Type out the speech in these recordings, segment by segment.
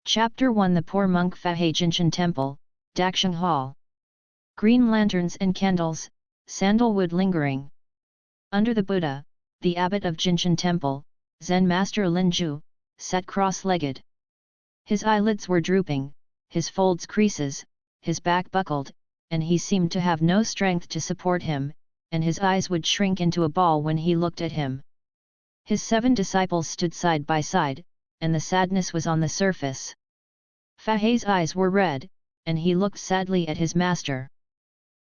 Chapter 1 The Poor Monk Fahai Jinshan Temple, Dakshang Hall. Green lanterns and candles, sandalwood lingering. Under the Buddha, the abbot of Jinshan Temple, Zen Master Linju, sat cross-legged. His eyelids were drooping, his folds creases, his back buckled, and he seemed to have no strength to support him, and his eyes would shrink into a ball when he looked at him. His 7 disciples stood side by side, and the sadness was on the surface. Fahai's eyes were red, and he looked sadly at his master.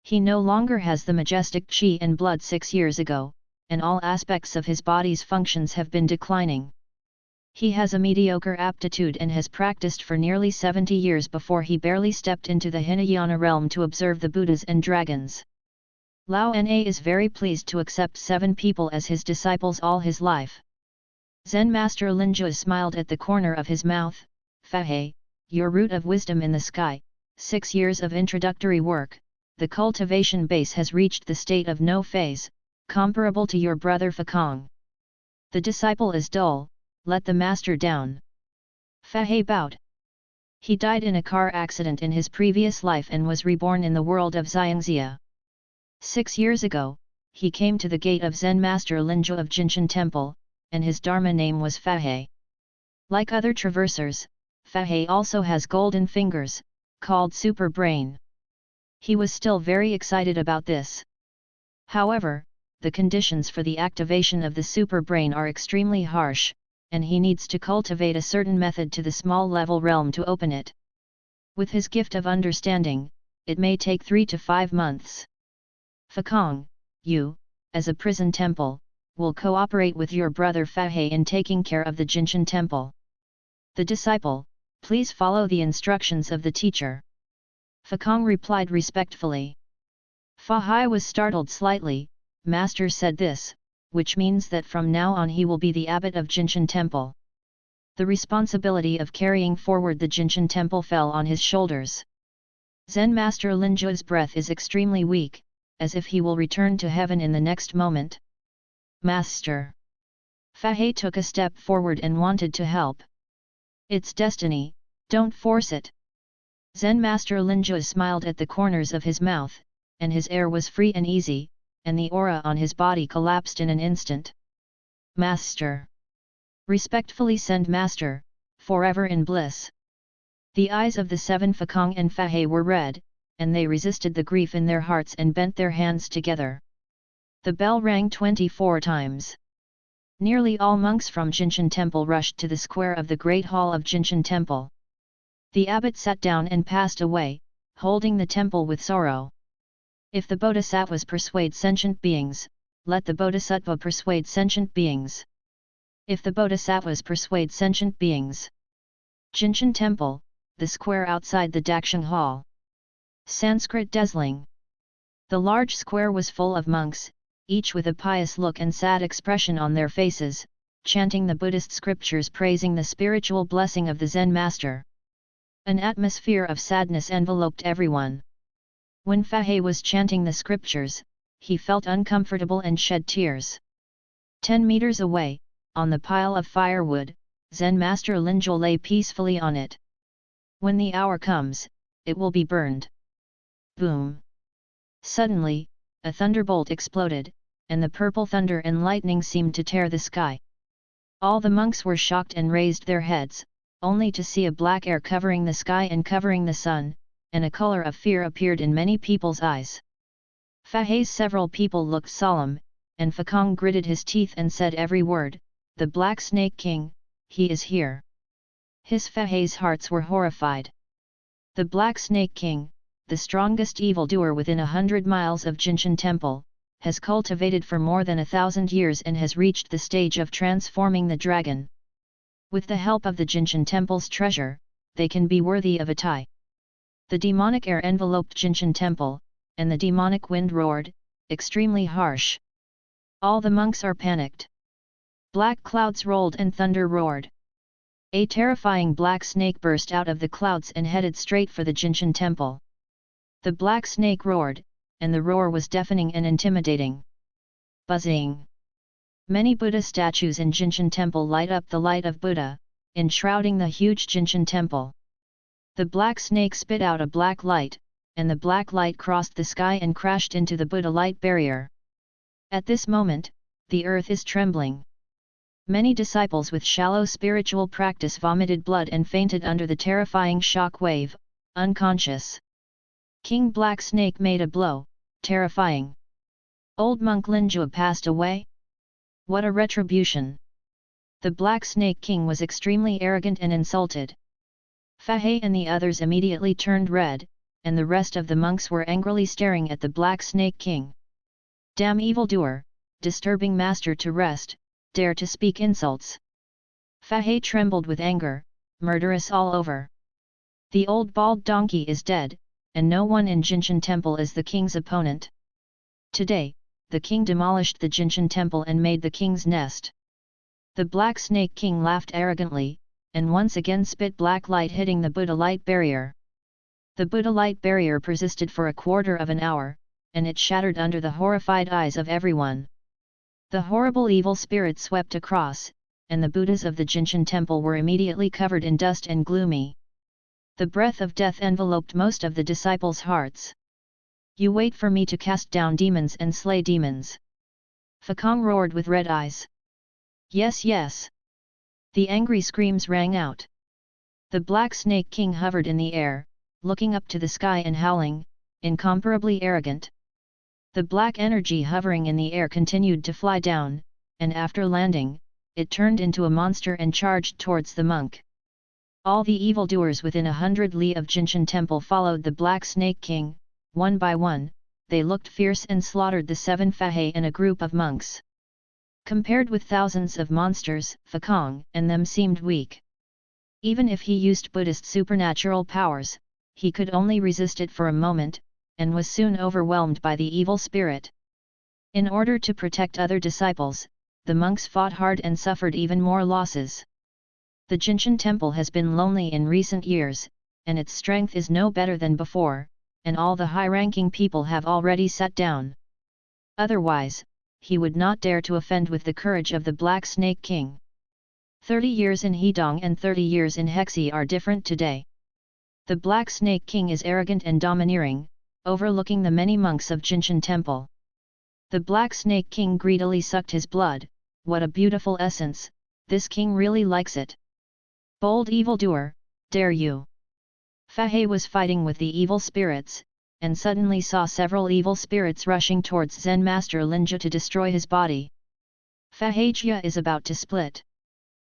He no longer has the majestic chi and blood 6 years ago, and all aspects of his body's functions have been declining. He has a mediocre aptitude and has practiced for nearly 70 years before he barely stepped into the Hinayana realm to observe the Buddhas and dragons. Lao Na is very pleased to accept 7 people as his disciples all his life. Zen Master Linju smiled at the corner of his mouth. Fahai, your root of wisdom in the sky, 6 years of introductory work, the cultivation base has reached the state of no phase, comparable to your brother Fakong. The disciple is dull, let the master down. Fahai bowed. He died in a car accident in his previous life and was reborn in the world of Xiangxia. 6 years ago, he came to the gate of Zen Master Linju of Jinshan Temple, and his Dharma name was Fahai. Like other traversers, Fahai also has golden fingers, called super brain. He was still very excited about this. However, the conditions for the activation of the super brain are extremely harsh, and he needs to cultivate a certain method to the small level realm to open it. With his gift of understanding, it may take 3 to 5 months. Fakong, you, as a prison temple, will cooperate with your brother Fahai in taking care of the Jinshan Temple. The disciple, please follow the instructions of the teacher. Fakong replied respectfully. Fahai was startled slightly. Master said this, which means that from now on he will be the abbot of Jinshan Temple. The responsibility of carrying forward the Jinshan Temple fell on his shoulders. Zen Master Linju's breath is extremely weak, as if he will return to heaven in the next moment. Master. Fahai took a step forward and wanted to help. It's destiny, don't force it. Zen Master Linju smiled at the corners of his mouth, and his air was free and easy, and the aura on his body collapsed in an instant. Master. Respectfully send Master, forever in bliss. The eyes of the 7 Fakong and Fahai were red, and they resisted the grief in their hearts and bent their hands together. The bell rang 24 times. Nearly all monks from Jinshan Temple rushed to the square of the Great Hall of Jinshan Temple. The abbot sat down and passed away, holding the temple with sorrow. If the bodhisattvas persuade sentient beings, let the bodhisattva persuade sentient beings. If the bodhisattvas persuade sentient beings. Jinshan Temple, the square outside the Dakshang Hall. Sanskrit dazzling. The large square was full of monks, each with a pious look and sad expression on their faces, chanting the Buddhist scriptures praising the spiritual blessing of the Zen master. An atmosphere of sadness enveloped everyone. When Fahai was chanting the scriptures, he felt uncomfortable and shed tears. 10 meters away, on the pile of firewood, Zen Master Linju lay peacefully on it. When the hour comes, it will be burned. Boom! Suddenly, a thunderbolt exploded, and the purple thunder and lightning seemed to tear the sky. All the monks were shocked and raised their heads, only to see a black air covering the sky and covering the sun, and a color of fear appeared in many people's eyes. Fahai's several people looked solemn, and Fakong gritted his teeth and said every word, "The Black Snake King, he is here." His Fahai's hearts were horrified. The Black Snake King, the strongest evildoer within 100 miles of Jinshan Temple, has cultivated for more than 1,000 years and has reached the stage of transforming the dragon. With the help of the Jinshan Temple's treasure, they can be worthy of a tie. The demonic air enveloped Jinshan Temple, and the demonic wind roared, extremely harsh. All the monks are panicked. Black clouds rolled and thunder roared. A terrifying black snake burst out of the clouds and headed straight for the Jinshan Temple. The black snake roared, and the roar was deafening and intimidating. Buzzing! Many Buddha statues in Jinshan Temple light up the light of Buddha, enshrouding the huge Jinshan temple. The black snake spit out a black light, and the black light crossed the sky and crashed into the Buddha light barrier. At this moment, the earth is trembling. Many disciples with shallow spiritual practice vomited blood and fainted under the terrifying shock wave, unconscious. King Black Snake made a blow, terrifying. Old monk Linjua passed away? What a retribution! The Black Snake King was extremely arrogant and insulted. Fahai and the others immediately turned red, and the rest of the monks were angrily staring at the Black Snake King. Damn evildoer, disturbing master to rest, dare to speak insults. Fahai trembled with anger, murderous all over. The old bald donkey is dead, and no one in Jinshan temple is the king's opponent. Today, the king demolished the Jinshan temple and made the king's nest. The Black Snake King laughed arrogantly, and once again spit black light hitting the Buddha light barrier. The Buddha light barrier persisted for a quarter of an hour, and it shattered under the horrified eyes of everyone. The horrible evil spirit swept across, and the Buddhas of the Jinshan temple were immediately covered in dust and gloomy. The breath of death enveloped most of the disciples' hearts. You wait for me to cast down demons and slay demons. Fakong roared with red eyes. Yes, yes. The angry screams rang out. The Black Snake King hovered in the air, looking up to the sky and howling, incomparably arrogant. The black energy hovering in the air continued to fly down, and after landing, it turned into a monster and charged towards the monk. All the evildoers within 100 li of Jinshan temple followed the Black Snake King. One by one, they looked fierce and slaughtered the 7 Fahai and a group of monks. Compared with thousands of monsters, Fakong and them seemed weak. Even if he used Buddhist supernatural powers, he could only resist it for a moment, and was soon overwhelmed by the evil spirit. In order to protect other disciples, the monks fought hard and suffered even more losses. The Jinshan temple has been lonely in recent years, and its strength is no better than before, and all the high-ranking people have already sat down. Otherwise, he would not dare to offend with the courage of the Black Snake King. 30 years in Hedong and 30 years in Hexi are different today. The Black Snake King is arrogant and domineering, overlooking the many monks of Jinshan temple. The Black Snake King greedily sucked his blood. What a beautiful essence, this king really likes it. Bold evildoer, dare you! Fahai was fighting with the evil spirits, and suddenly saw several evil spirits rushing towards Zen Master Linja to destroy his body. Fahai is about to split.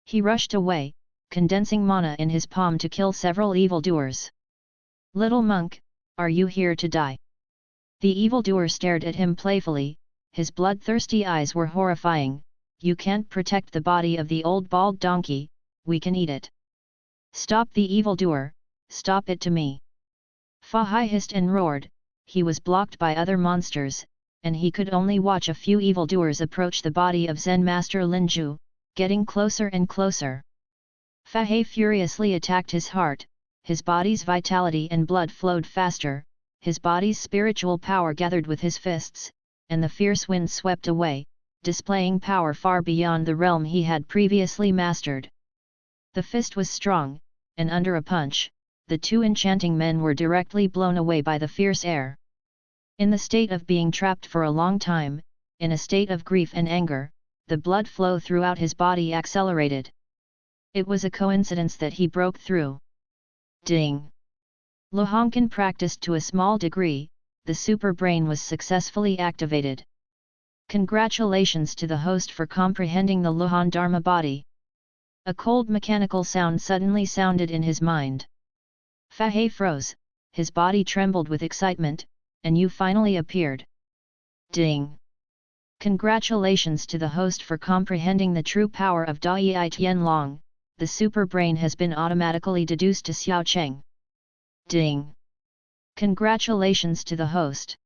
He rushed away, condensing mana in his palm to kill several evildoers. Little monk, are you here to die? The evildoer stared at him playfully, his bloodthirsty eyes were horrifying. You can't protect the body of the old bald donkey, we can eat it. Stop the evildoer, stop it to me. Fahai hissed and roared. He was blocked by other monsters, and he could only watch a few evildoers approach the body of Zen Master Linju, getting closer and closer. Fahai furiously attacked his heart, his body's vitality and blood flowed faster, his body's spiritual power gathered with his fists, and the fierce wind swept away, displaying power far beyond the realm he had previously mastered. The fist was strong, and under a punch, the 2 enchanting men were directly blown away by the fierce air. In the state of being trapped for a long time, in a state of grief and anger, the blood flow throughout his body accelerated. It was a coincidence that he broke through. Ding! Luhongkan practiced to a small degree, the super brain was successfully activated. Congratulations to the host for comprehending the Luhan Dharma body. A cold mechanical sound suddenly sounded in his mind. Fahai froze, his body trembled with excitement, and you finally appeared. Ding! Congratulations to the host for comprehending the true power of Dai Tianlong, the super brain has been automatically deduced to Xiao Cheng. Ding! Congratulations to the host.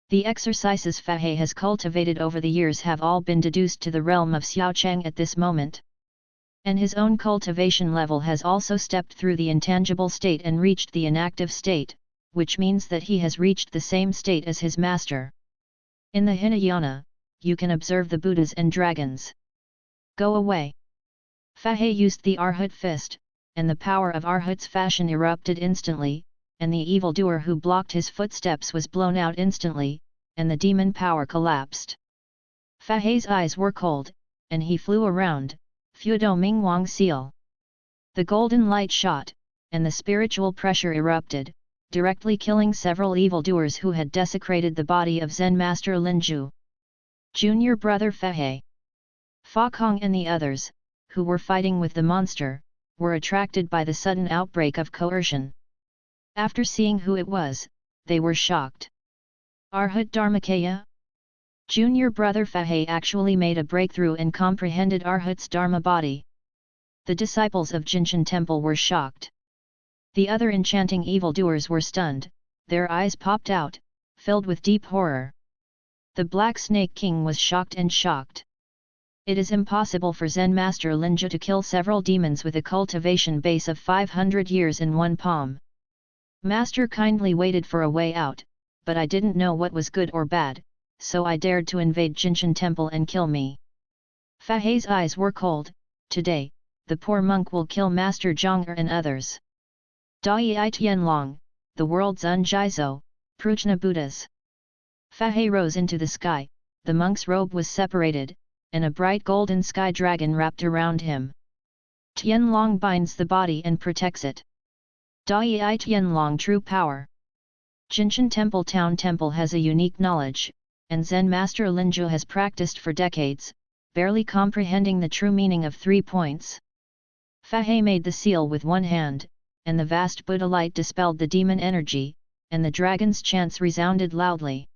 The exercises Fahai has cultivated over the years have all been deduced to the realm of Xiao Cheng at this moment. And his own cultivation level has also stepped through the intangible state and reached the inactive state, which means that he has reached the same state as his master. In the Hinayana, you can observe the Buddhas and dragons. Go away! Fahai used the Arhat fist, and the power of Arhat's fashion erupted instantly, and the evildoer who blocked his footsteps was blown out instantly, and the demon power collapsed. Fahai's eyes were cold, and he flew around, Fudo Ming Wang Seal. The golden light shot, and the spiritual pressure erupted, directly killing several evildoers who had desecrated the body of Zen Master Linju. Junior brother Fahai, Fa Kong and the others, who were fighting with the monster, were attracted by the sudden outbreak of coercion. After seeing who it was, they were shocked. Arhat Dharmakaya? Junior brother Fahai actually made a breakthrough and comprehended Arhat's Dharma body. The disciples of Jinshan Temple were shocked. The other enchanting evildoers were stunned, their eyes popped out, filled with deep horror. The Black Snake King was shocked and shocked. It is impossible for Zen Master Linja to kill several demons with a cultivation base of 500 years in one palm. Master kindly waited for a way out, but I didn't know what was good or bad, so I dared to invade Jinshan Temple and kill me. Fahai's eyes were cold. Today, the poor monk will kill Master Zhong'er and others. Dai Tianlong, the world's Unjizo, Prajna Buddhas. Fahai rose into the sky, the monk's robe was separated, and a bright golden sky dragon wrapped around him. Tianlong binds the body and protects it. Dai Tianlong true power. Jinshan Temple Town Temple has a unique knowledge, and Zen Master Linju has practiced for decades, barely comprehending the true meaning of 3 points. Fahai made the seal with one hand, and the vast Buddha light dispelled the demon energy, and the dragon's chants resounded loudly.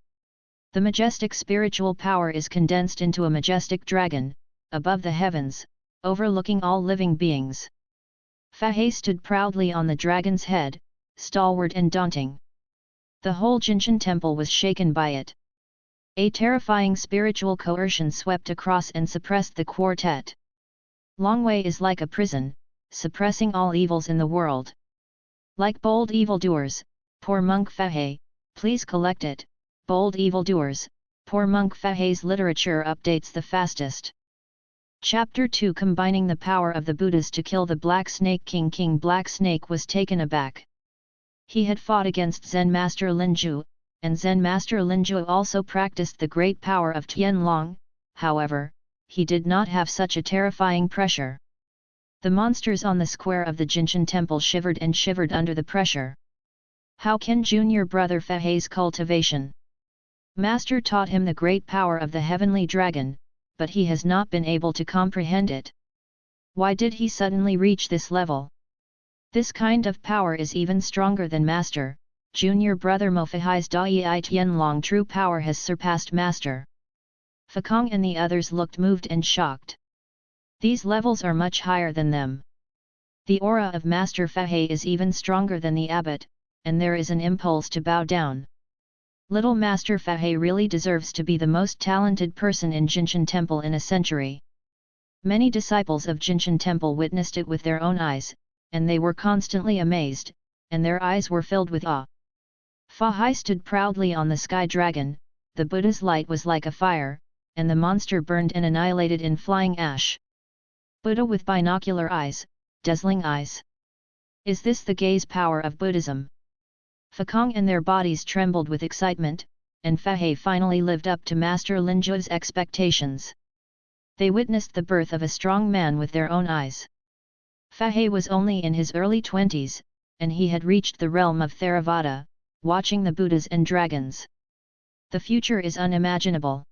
The majestic spiritual power is condensed into a majestic dragon, above the heavens, overlooking all living beings. Fahai stood proudly on the dragon's head, stalwart and daunting. The whole Jinshan Temple was shaken by it. A terrifying spiritual coercion swept across and suppressed the quartet. Longwei is like a prison, suppressing all evils in the world. Like bold evildoers, poor monk Fahai, please collect it. Bold evildoers, poor monk Fahai's literature updates the fastest. Chapter 2 Combining the power of the Buddhas to kill the Black Snake King. King Black Snake was taken aback. He had fought against Zen Master Linju, and Zen Master Linju also practiced the great power of Tianlong, however, he did not have such a terrifying pressure. The monsters on the square of the Jinshan Temple shivered and shivered under the pressure. How can junior brother Fahai's cultivation? Master taught him the great power of the heavenly dragon, but he has not been able to comprehend it. Why did he suddenly reach this level? This kind of power is even stronger than Master. Junior brother Mo Fahai's Dai Tianlong true power has surpassed Master. Fakong and the others looked moved and shocked. These levels are much higher than them. The aura of Master Fahai is even stronger than the abbot, and there is an impulse to bow down. Little Master Fahai really deserves to be the most talented person in Jinshan Temple in a century. Many disciples of Jinshan Temple witnessed it with their own eyes, and they were constantly amazed, and their eyes were filled with awe. Fahai stood proudly on the sky dragon, the Buddha's light was like a fire, and the monster burned and annihilated in flying ash. Buddha with binocular eyes, dazzling eyes. Is this the gaze power of Buddhism? Fakong and their bodies trembled with excitement, and Fahai finally lived up to Master Linju's expectations. They witnessed the birth of a strong man with their own eyes. Fahai was only in his early 20s, and he had reached the realm of Theravada, watching the Buddhas and dragons. The future is unimaginable.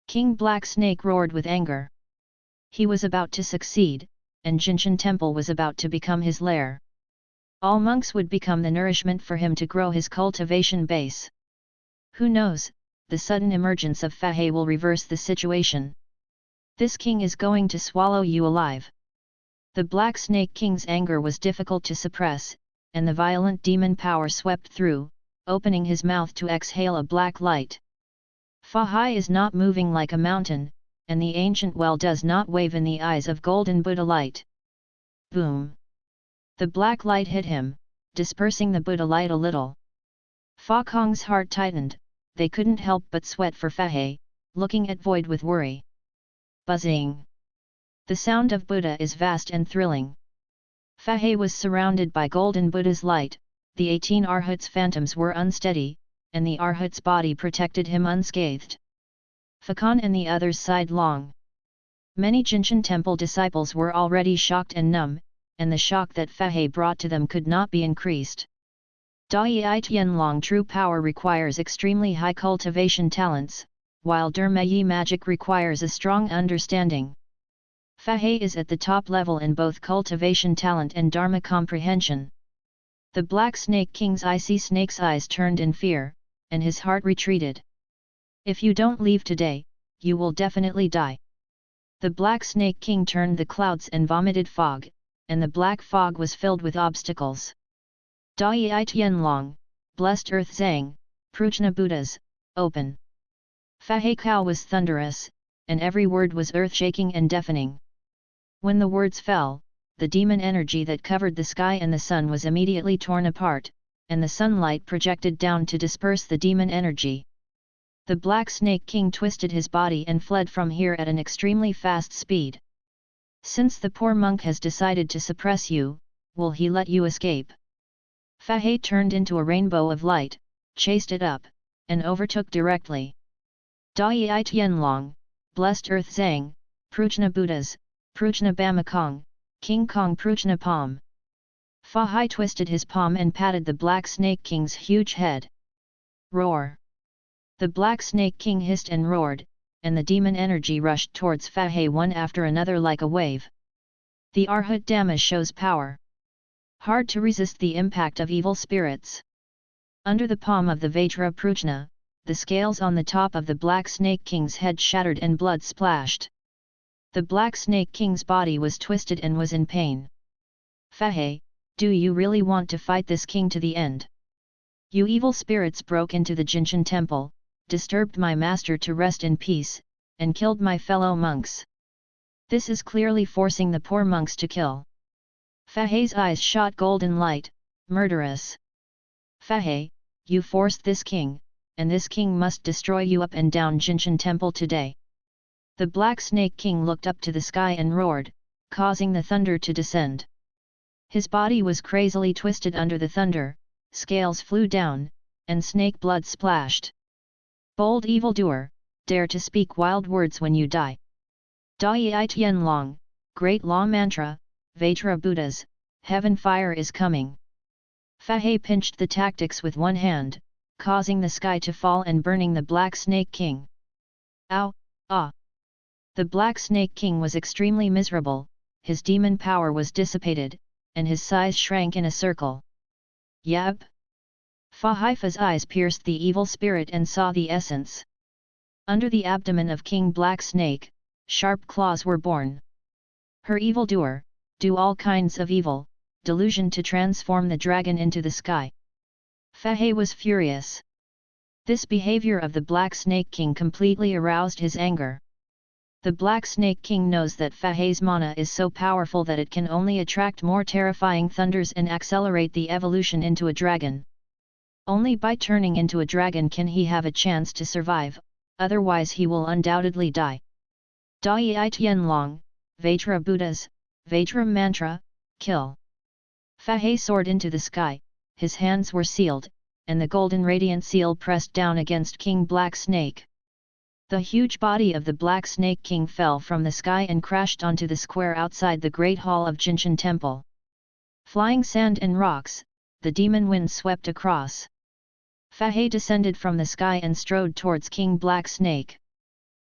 King Black Snake roared with anger. He was about to succeed, and Jinshan Temple was about to become his lair. All monks would become the nourishment for him to grow his cultivation base. Who knows, the sudden emergence of Fahai will reverse the situation. This king is going to swallow you alive. The Black Snake King's anger was difficult to suppress, and the violent demon power swept through, opening his mouth to exhale a black light. Fahai is not moving like a mountain, and the ancient well does not wave in the eyes of golden Buddha light. Boom! The black light hit him, dispersing the Buddha light a little. Fa Kong's heart tightened, they couldn't help but sweat for Fahai, looking at void with worry. Buzzing! The sound of Buddha is vast and thrilling. Fahai was surrounded by golden Buddha's light, the 18 Arhat's phantoms were unsteady, and the Arhat's body protected him unscathed. Fakan and the others sighed long. Many Jinshan temple disciples were already shocked and numb, and the shock that Fahai brought to them could not be increased. Dai Tianlong true power requires extremely high cultivation talents, while Dermayi magic requires a strong understanding. Fahai is at the top level in both cultivation talent and Dharma comprehension. The Black Snake King's icy snake's eyes turned in fear, and his heart retreated. If you don't leave today, you will definitely die. The Black Snake King turned the clouds and vomited fog, and the black fog was filled with obstacles. Dai Tianlong, blessed Earth Zhang, Prajna Buddhas, open. Fahai Kao was thunderous, and every word was earth-shaking and deafening. When the words fell, the demon energy that covered the sky and the sun was immediately torn apart, and the sunlight projected down to disperse the demon energy. The Black Snake King twisted his body and fled from here at an extremely fast speed. Since the poor monk has decided to suppress you, will he let you escape? Fahai turned into a rainbow of light, chased it up, and overtook directly. Dai Tianlong, blessed Earth Zhang, Prajna Buddhas, Prajna Bamakong, King Kong Prajna Palm. Fahai twisted his palm and patted the Black Snake King's huge head. Roar! The Black Snake King hissed and roared, and the demon energy rushed towards Fahai one after another like a wave. The Arhat Dhamma shows power. Hard to resist the impact of evil spirits. Under the palm of the Vajra Prajna, the scales on the top of the Black Snake King's head shattered and blood splashed. The Black Snake King's body was twisted and was in pain. Fahai, do you really want to fight this king to the end? You evil spirits broke into the Jinshan temple, disturbed my master to rest in peace, and killed my fellow monks. This is clearly forcing the poor monks to kill. Fahai's eyes shot golden light, murderous. Fahai, you forced this king, and this king must destroy you up and down Jinshan temple today. The Black Snake King looked up to the sky and roared, causing the thunder to descend. His body was crazily twisted under the thunder, scales flew down, and snake blood splashed. Bold evildoer, dare to speak wild words when you die. Dai Tianlong, Great Law Mantra, Vajra Buddhas, Heaven Fire is coming. Fahai pinched the tactics with one hand, causing the sky to fall and burning the Black Snake King. Ow, ah! The Black Snake King was extremely miserable, his demon power was dissipated, and his size shrank in a circle. Yab! Fahai's eyes pierced the evil spirit and saw the essence. Under the abdomen of King Black Snake, sharp claws were born. Her evildoer, do all kinds of evil, delusion to transform the dragon into the sky. Fahai was furious. This behavior of the Black Snake King completely aroused his anger. The Black Snake King knows that Fahai's mana is so powerful that it can only attract more terrifying thunders and accelerate the evolution into a dragon. Only by turning into a dragon can he have a chance to survive, otherwise he will undoubtedly die. Dai Tianlong, Vajra Buddhas, Vajra Mantra, kill. Fahai soared into the sky, his hands were sealed, and the golden radiant seal pressed down against King Black Snake. The huge body of the Black Snake King fell from the sky and crashed onto the square outside the Great Hall of Jinshan Temple. Flying sand and rocks, the demon wind swept across. Fahai descended from the sky and strode towards King Black Snake.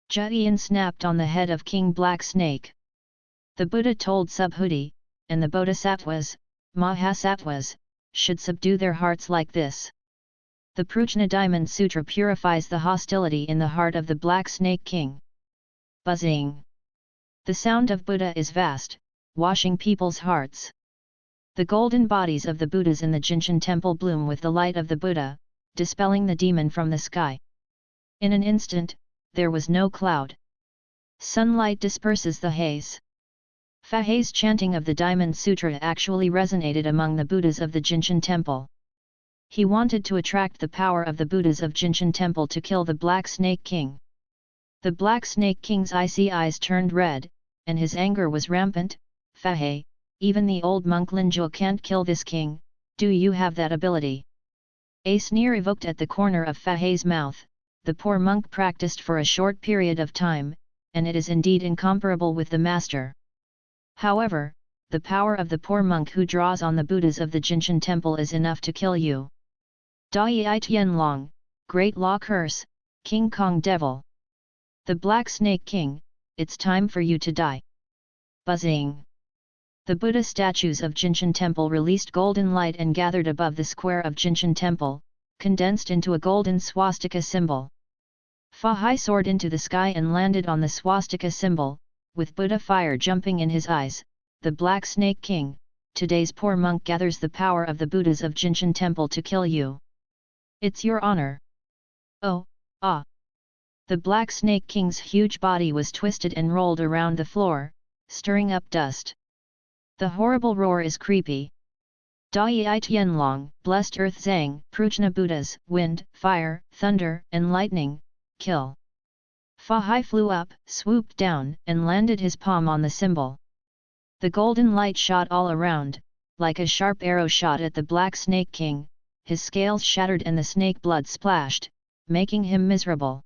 Jian snapped on the head of King Black Snake. The Buddha told Subhuti, and the Bodhisattvas, Mahasattvas, should subdue their hearts like this. The Prajna Diamond Sutra purifies the hostility in the heart of the Black Snake King. Buzzing. The sound of Buddha is vast, washing people's hearts. The golden bodies of the Buddhas in the Jinshan temple bloom with the light of the Buddha, dispelling the demon from the sky. In an instant, there was no cloud. Sunlight disperses the haze. Fahai's chanting of the Diamond Sutra actually resonated among the Buddhas of the Jinshan temple. He wanted to attract the power of the Buddhas of Jinshan temple to kill the Black Snake King. The Black Snake King's icy eyes turned red, and his anger was rampant. Fahai, even the old monk Linjo can't kill this king, do you have that ability? A sneer evoked at the corner of Fahai's mouth. The poor monk practiced for a short period of time, and it is indeed incomparable with the master. However, the power of the poor monk who draws on the Buddhas of the Jinshan temple is enough to kill you. Dai Tianlong, Great Law Curse, King Kong Devil. The Black Snake King, it's time for you to die. Buzzing. The Buddha statues of Jinshan temple released golden light and gathered above the square of Jinshan temple, condensed into a golden swastika symbol. Fahai soared into the sky and landed on the swastika symbol, with Buddha fire jumping in his eyes. The Black Snake King, today's poor monk gathers the power of the Buddhas of Jinshan temple to kill you. It's your honor. Oh, ah. The Black Snake King's huge body was twisted and rolled around the floor, stirring up dust. The horrible roar is creepy. Dai Tianlong, blessed earth Zhang, Prajna Buddhas, wind, fire, thunder, and lightning, kill. Fahai flew up, swooped down, and landed his palm on the symbol. The golden light shot all around, like a sharp arrow shot at the Black Snake King. His scales shattered and the snake blood splashed, making him miserable.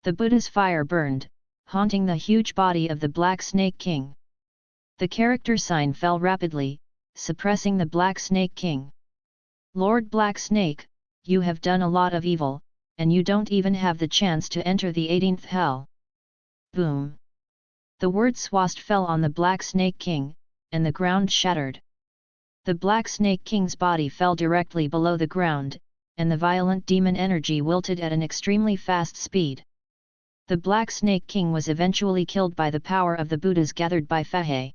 The Buddha's fire burned, haunting the huge body of the Black Snake King. The character sign fell rapidly, suppressing the Black Snake King. Lord Black Snake, you have done a lot of evil, and you don't even have the chance to enter the 18th hell. Boom! The word swast fell on the Black Snake King, and the ground shattered. The Black Snake King's body fell directly below the ground, and the violent demon energy wilted at an extremely fast speed. The Black Snake King was eventually killed by the power of the Buddhas gathered by Fahai.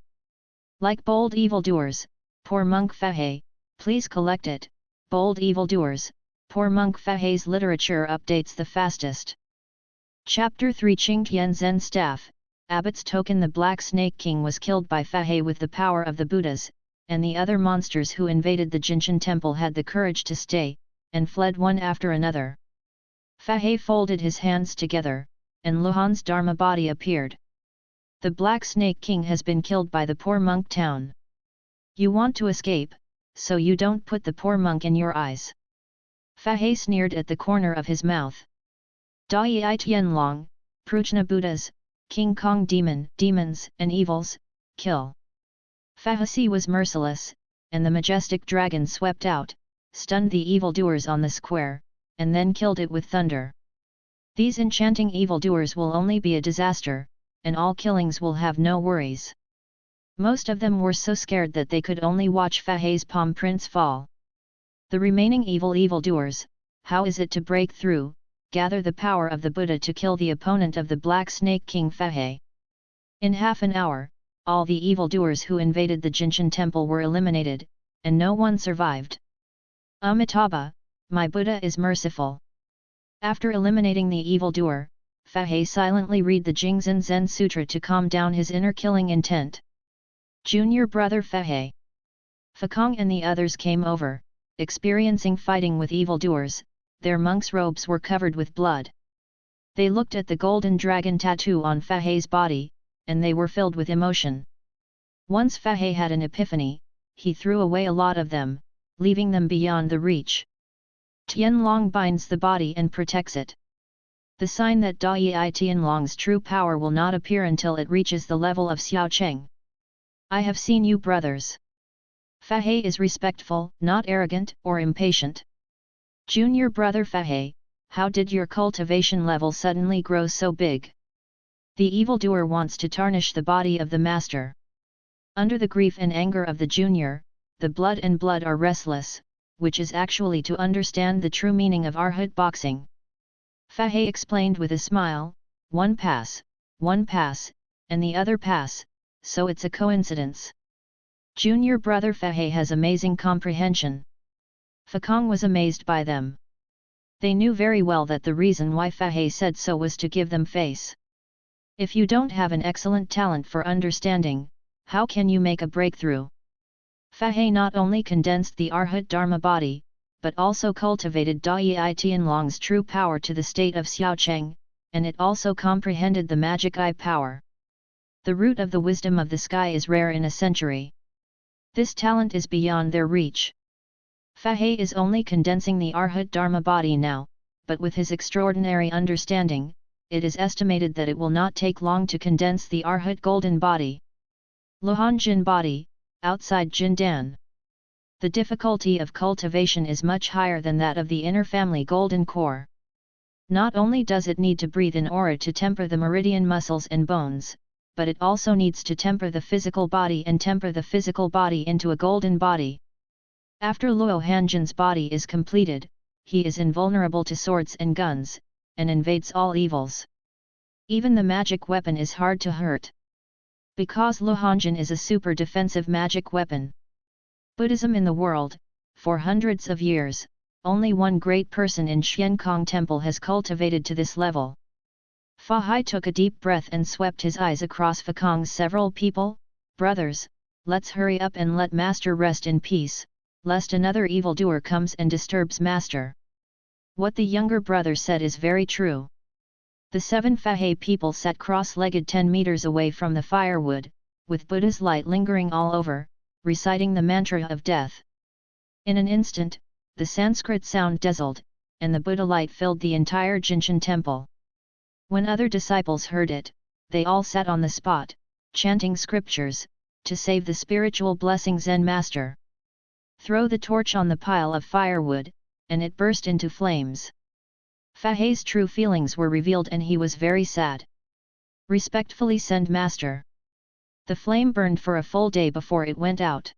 Like bold evildoers, poor monk Fahai, please collect it. Bold evildoers, poor monk Fahai's literature updates the fastest. Chapter 3 Qingtian Zen Staff, Abbot's Token. The Black Snake King was killed by Fahai with the power of the Buddhas, and the other monsters who invaded the Jinshan temple had the courage to stay, and fled one after another. Fahai folded his hands together, and Luhan's Dharma body appeared. The Black Snake King has been killed by the poor monk town. You want to escape, so you don't put the poor monk in your eyes. Fahai sneered at the corner of his mouth. Dai Tianlong, Prajna Buddhas, King Kong demons and evils, kill. Fahai was merciless, and the majestic dragon swept out, stunned the evildoers on the square, and then killed it with thunder. These enchanting evildoers will only be a disaster, and all killings will have no worries. Most of them were so scared that they could only watch Fahai's palm prints fall. The remaining evildoers, how is it to break through, gather the power of the Buddha to kill the opponent of the Black Snake King Fahai? In half an hour, all the evildoers who invaded the Jinshan temple were eliminated, and no one survived. Amitabha, my Buddha is merciful. After eliminating the evildoer, Fahai silently read the Jingzhen Zen Sutra to calm down his inner killing intent. Junior brother Fahai. Fakong and the others came over, experiencing fighting with evildoers. Their monks' robes were covered with blood. They looked at the golden dragon tattoo on Fahai's body, and they were filled with emotion. Once Fahai had an epiphany, he threw away a lot of them, leaving them beyond the reach. Tianlong binds the body and protects it. The sign that Dai Tianlong's true power will not appear until it reaches the level of Xiao Cheng. I have seen you brothers. Fahai is respectful, not arrogant or impatient. Junior brother Fahai, how did your cultivation level suddenly grow so big? The evildoer wants to tarnish the body of the master. Under the grief and anger of the junior, the blood and blood are restless, which is actually to understand the true meaning of Arhat boxing. Fahai explained with a smile, one pass, and the other pass, so it's a coincidence. Junior brother Fahai has amazing comprehension. Fakong was amazed by them. They knew very well that the reason why Fahai said so was to give them face. If you don't have an excellent talent for understanding, how can you make a breakthrough? Fahai not only condensed the Arhat Dharma body, but also cultivated Dai Tianlong's true power to the state of Xiao Cheng, and it also comprehended the magic eye power. The root of the wisdom of the sky is rare in a century. This talent is beyond their reach. Fahai is only condensing the Arhat Dharma body now, but with his extraordinary understanding, it is estimated that it will not take long to condense the Arhat golden body. Lohan Jin body, outside Jin Dan. The difficulty of cultivation is much higher than that of the inner family golden core. Not only does it need to breathe in aura to temper the meridian muscles and bones, but it also needs to temper the physical body and temper the physical body into a golden body. After Luo Hanjin's body is completed, he is invulnerable to swords and guns, and invades all evils. Even the magic weapon is hard to hurt. Because Luo Hanjin is a super defensive magic weapon. Buddhism in the world, for hundreds of years, only one great person in Xiankong Temple has cultivated to this level. Fahai took a deep breath and swept his eyes across Fakong's several people. Brothers, let's hurry up and let Master rest in peace, lest another evildoer comes and disturbs Master. What the younger brother said is very true. The 7 Fahai people sat cross-legged 10 meters away from the firewood, with Buddha's light lingering all over, reciting the mantra of death. In an instant, the Sanskrit sound dazzled, and the Buddha light filled the entire Jinshan temple. When other disciples heard it, they all sat on the spot, chanting scriptures, to save the spiritual blessing Zen Master. Throw the torch on the pile of firewood, and it burst into flames. Fahai's true feelings were revealed and he was very sad. Respectfully send Master. The flame burned for a full day before it went out.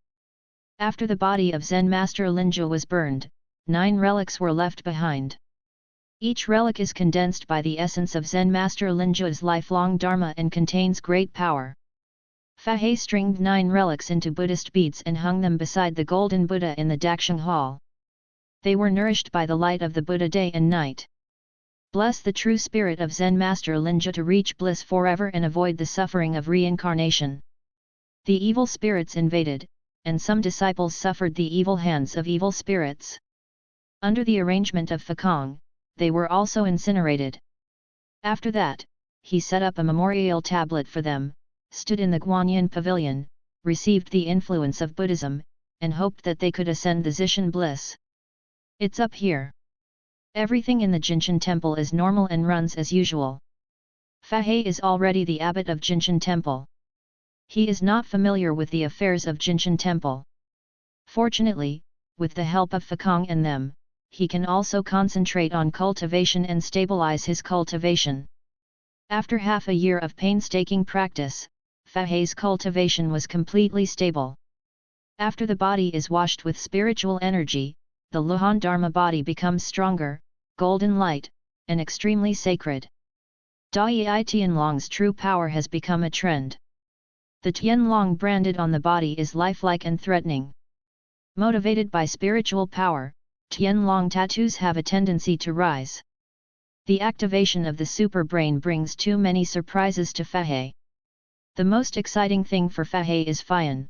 After the body of Zen Master Linja was burned, 9 relics were left behind. Each relic is condensed by the essence of Zen Master Linja's lifelong Dharma and contains great power. Fahai stringed 9 relics into Buddhist beads and hung them beside the golden Buddha in the Dakshang Hall. They were nourished by the light of the Buddha day and night. Bless the true spirit of Zen Master Linja to reach bliss forever and avoid the suffering of reincarnation. The evil spirits invaded, and some disciples suffered the evil hands of evil spirits. Under the arrangement of Fakong, they were also incinerated. After that, he set up a memorial tablet for them, stood in the Guanyin pavilion, received the influence of Buddhism, and hoped that they could ascend the Zishan bliss. It's up here. Everything in the Jinshan temple is normal and runs as usual. Fahai is already the abbot of Jinshan temple. He is not familiar with the affairs of Jinshan temple. Fortunately, with the help of Fakong and them, he can also concentrate on cultivation and stabilize his cultivation. After half a year of painstaking practice, Fahai's cultivation was completely stable. After the body is washed with spiritual energy, the Lohan Dharma body becomes stronger, golden light, and extremely sacred. Dai Tianlong's true power has become a trend. The Tianlong branded on the body is lifelike and threatening. Motivated by spiritual power, Tianlong tattoos have a tendency to rise. The activation of the super brain brings too many surprises to Fahai. The most exciting thing for Fahai is Fayan.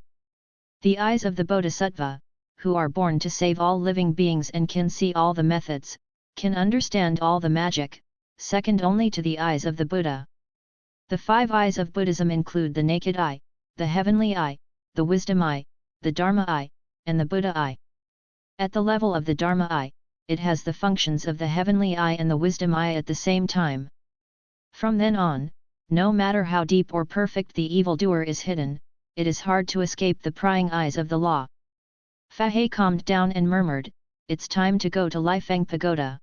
The eyes of the Bodhisattva, who are born to save all living beings and can see all the methods, can understand all the magic, second only to the eyes of the Buddha. The 5 eyes of Buddhism include the naked eye, the heavenly eye, the wisdom eye, the Dharma eye, and the Buddha eye. At the level of the Dharma eye, it has the functions of the heavenly eye and the wisdom eye at the same time. From then on, no matter how deep or perfect the evildoer is hidden, it is hard to escape the prying eyes of the law. Fahai calmed down and murmured, "It's time to go to Lifeng Pagoda."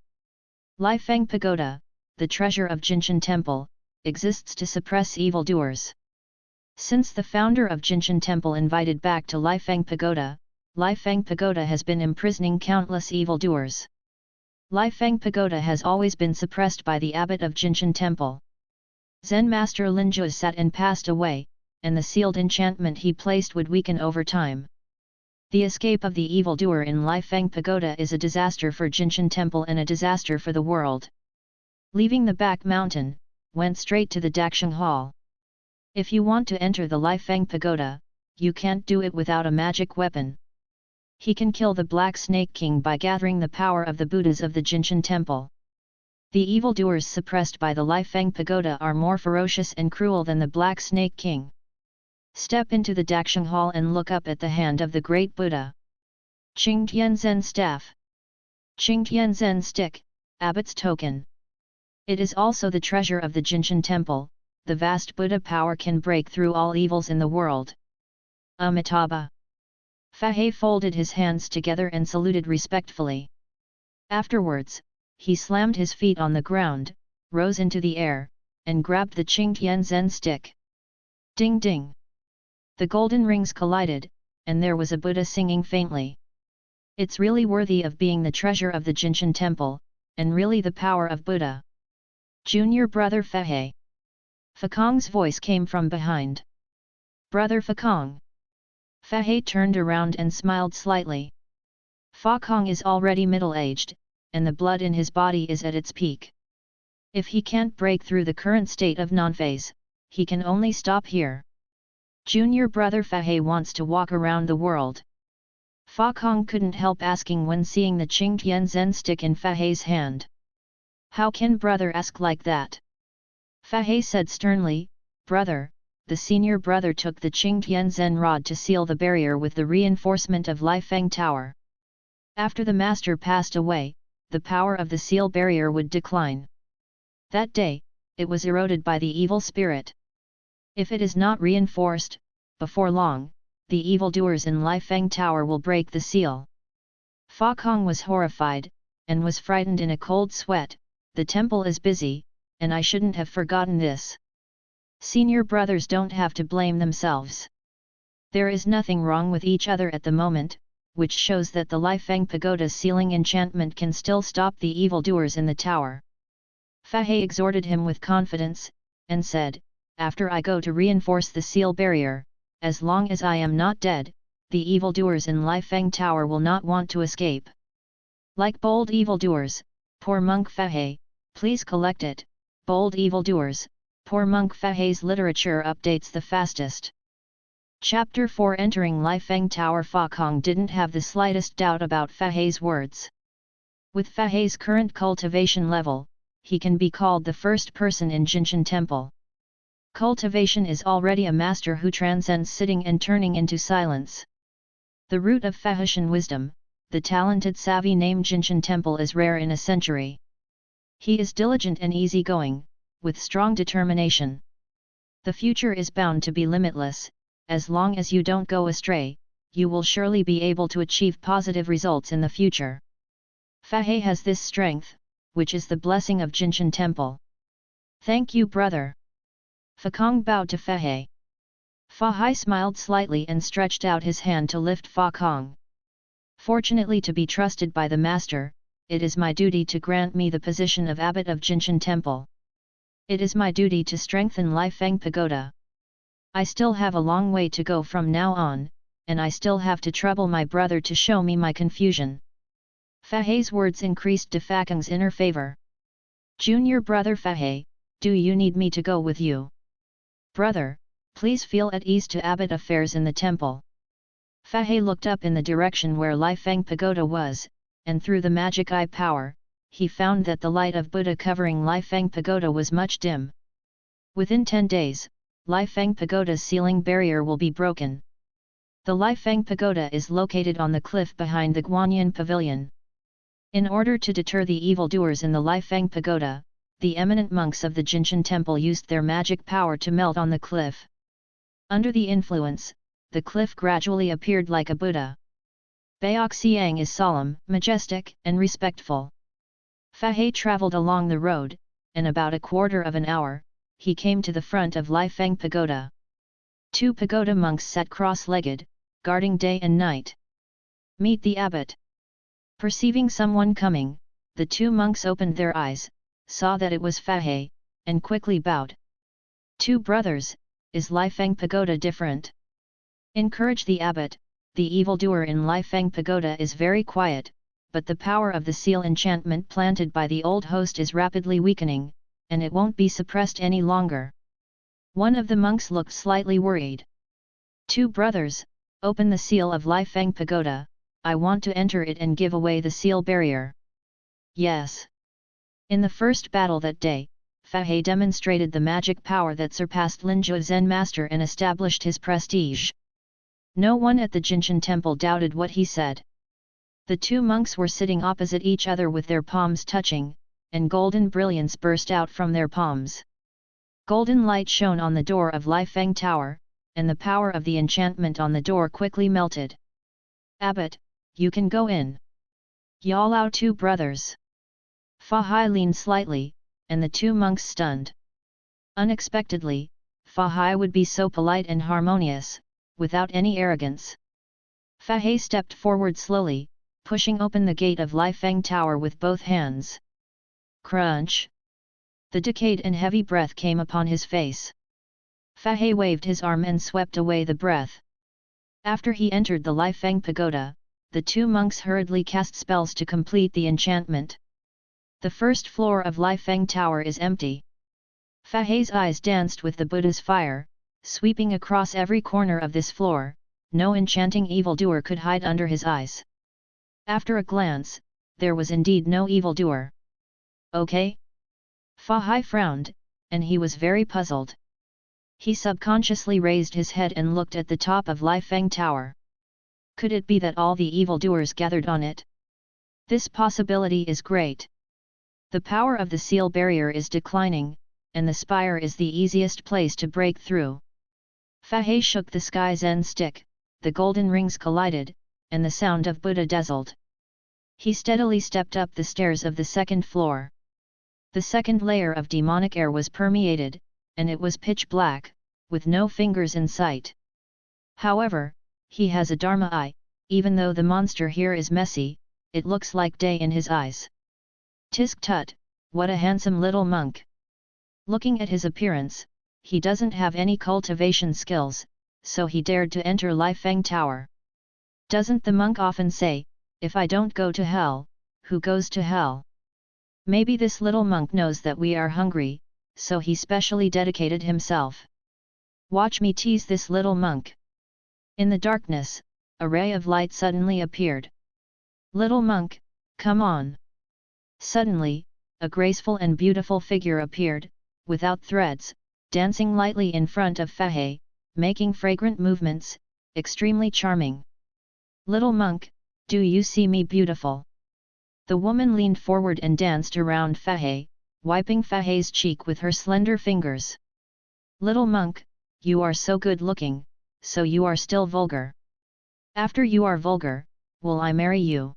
Lifeng Pagoda, the treasure of Jinshan Temple, exists to suppress evildoers. Since the founder of Jinshan Temple invited back to Lifeng Pagoda has been imprisoning countless evildoers. Lifeng Pagoda has always been suppressed by the abbot of Jinshan Temple. Zen Master Linja sat and passed away, and the sealed enchantment he placed would weaken over time. The escape of the evildoer in Lifeng Pagoda is a disaster for Jinshan Temple and a disaster for the world. Leaving the back mountain, went straight to the Dakshang Hall. If you want to enter the Lifeng Pagoda, you can't do it without a magic weapon. He can kill the Black Snake King by gathering the power of the Buddhas of the Jinshan Temple. The evildoers suppressed by the Lifeng Pagoda are more ferocious and cruel than the Black Snake King. Step into the Dakshang Hall and look up at the hand of the Great Buddha. Qingtianzhen Staff. Qingtianzhen Stick, Abbot's Token. It is also the treasure of the Jinshan Temple. The vast Buddha power can break through all evils in the world. Amitabha. Fahai folded his hands together and saluted respectfully. Afterwards, he slammed his feet on the ground, rose into the air, and grabbed the Qingtianzhen stick. Ding ding! The golden rings collided, and there was a Buddha singing faintly. It's really worthy of being the treasure of the Jinshan Temple, and really the power of Buddha. Junior brother Fahai. Fakong's voice came from behind. Brother Fakong. Fahai turned around and smiled slightly. Fakong is already middle-aged, and the blood in his body is at its peak. If he can't break through the current state of non-phase, he can only stop here. Junior brother Fahai wants to walk around the world. Fakong couldn't help asking when seeing the Qingtianzhen stick in Fahai's hand. How can brother ask like that? Fahai said sternly, brother, the senior brother took the Qingtianzhen rod to seal the barrier with the reinforcement of Lifeng Tower. After the master passed away, the power of the seal barrier would decline. That day, it was eroded by the evil spirit. If it is not reinforced, before long, the evildoers in Lifeng Tower will break the seal. Fakong was horrified, and was frightened in a cold sweat. The temple is busy, and I shouldn't have forgotten this. Senior brothers don't have to blame themselves. There is nothing wrong with each other at the moment, which shows that the Lifeng Pagoda's sealing enchantment can still stop the evildoers in the tower. Fahai exhorted him with confidence, and said, after I go to reinforce the seal barrier, as long as I am not dead, the evildoers in Lifeng Tower will not want to escape. Like bold evildoers, poor monk Fahai, please collect it. Bold evildoers, poor monk Fahai's literature updates the fastest. Chapter 4 Entering Lifeng Tower. Fakong didn't have the slightest doubt about Fahai's words. With Fahai's current cultivation level, he can be called the first person in Jinshan Temple. Cultivation is already a master who transcends sitting and turning into silence. The root of Fahishan wisdom, the talented savvy named Jinshan Temple is rare in a century. He is diligent and easygoing, with strong determination. The future is bound to be limitless. As long as you don't go astray, you will surely be able to achieve positive results in the future. Fahai has this strength, which is the blessing of Jinshan Temple. Thank you, brother. Fakong bowed to Fahai. Fahai smiled slightly and stretched out his hand to lift Fakong. Fortunately, to be trusted by the master, it is my duty to grant me the position of abbot of Jinshan Temple. It is my duty to strengthen Lifeng Pagoda. I still have a long way to go from now on, and I still have to trouble my brother to show me my confusion. Fahai's words increased de Fakong's inner favor. Junior brother Fahai, do you need me to go with you? Brother, please feel at ease to abbot affairs in the temple. Fahai looked up in the direction where Lifeng Pagoda was, and through the magic eye power, he found that the light of Buddha covering Lifeng Pagoda was much dim. Within 10 days, Lifeng Pagoda's sealing barrier will be broken. The Lifeng Pagoda is located on the cliff behind the Guanyin Pavilion. In order to deter the evildoers in the Lifeng Pagoda, the eminent monks of the Jinshan Temple used their magic power to melt on the cliff. Under the influence, the cliff gradually appeared like a Buddha. Baoxiang is solemn, majestic, and respectful. Fahai traveled along the road, and about a quarter of an hour, he came to the front of Lifeng Pagoda. 2 pagoda monks sat cross-legged, guarding day and night. Meet the abbot. Perceiving someone coming, the 2 monks opened their eyes, saw that it was Fahai, and quickly bowed. 2 brothers, is Lifeng Pagoda different? Encourage the abbot. The evildoer in Lifeng Pagoda is very quiet, but the power of the seal enchantment planted by the old host is rapidly weakening, and it won't be suppressed any longer. One of the monks looked slightly worried. 2 brothers, open the seal of Lifeng Pagoda, I want to enter it and give away the seal barrier. Yes. In the first battle that day, Fahai demonstrated the magic power that surpassed Linzhou Zen master and established his prestige. No one at the Jinshan temple doubted what he said. The two monks were sitting opposite each other with their palms touching, and golden brilliance burst out from their palms. Golden light shone on the door of Lifeng Tower, and the power of the enchantment on the door quickly melted. "Abbot, you can go in." "Yalao, two brothers." Fahai leaned slightly, and the two monks stunned. Unexpectedly, Fahai would be so polite and harmonious, without any arrogance. Fahai stepped forward slowly, pushing open the gate of Lifeng Tower with both hands. Crunch! The decayed and heavy breath came upon his face. Fahai waved his arm and swept away the breath. After he entered the Lifeng Pagoda, the two monks hurriedly cast spells to complete the enchantment. The first floor of Lifeng Tower is empty. Fahai's eyes danced with the Buddha's fire, sweeping across every corner of this floor. No enchanting evildoer could hide under his eyes. After a glance, there was indeed no evildoer. "Okay?" Fahai frowned, and he was very puzzled. He subconsciously raised his head and looked at the top of Lifeng Tower. Could it be that all the evildoers gathered on it? This possibility is great. The power of the seal barrier is declining, and the spire is the easiest place to break through. Fahai shook the sky Zen stick, the golden rings collided, and the sound of Buddha dazzled. He steadily stepped up the stairs of the second floor. The second layer of demonic air was permeated, and it was pitch black, with no fingers in sight. However, he has a Dharma eye. Even though the monster here is messy, it looks like day in his eyes. Tisk tut, what a handsome little monk! Looking at his appearance, he doesn't have any cultivation skills, so he dared to enter Lifeng Tower. Doesn't the monk often say, "If I don't go to hell, who goes to hell?" Maybe this little monk knows that we are hungry, so he specially dedicated himself. Watch me tease this little monk. In the darkness, a ray of light suddenly appeared. "Little monk, come on." Suddenly, a graceful and beautiful figure appeared, without threads, dancing lightly in front of Fahai, making fragrant movements, extremely charming. "Little monk, do you see me beautiful?" The woman leaned forward and danced around Fahai, wiping Fahai's cheek with her slender fingers. "Little monk, you are so good looking, so you are still vulgar. After you are vulgar, will I marry you?"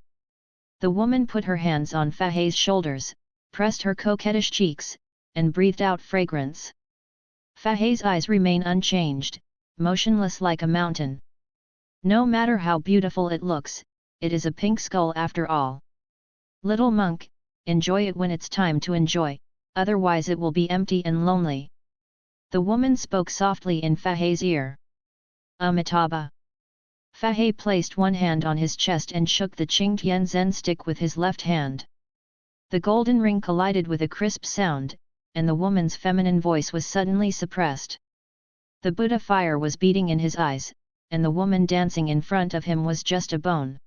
The woman put her hands on Fahai's shoulders, pressed her coquettish cheeks, and breathed out fragrance. Fahai's eyes remain unchanged, motionless like a mountain. No matter how beautiful it looks, it is a pink skull after all. "Little monk, enjoy it when it's time to enjoy, otherwise it will be empty and lonely." The woman spoke softly in Fahai's ear. "Amitabha." Fahai placed one hand on his chest and shook the Qingtian Zen stick with his left hand. The golden ring collided with a crisp sound, and the woman's feminine voice was suddenly suppressed. The Buddha fire was beating in his eyes, and the woman dancing in front of him was just a bone.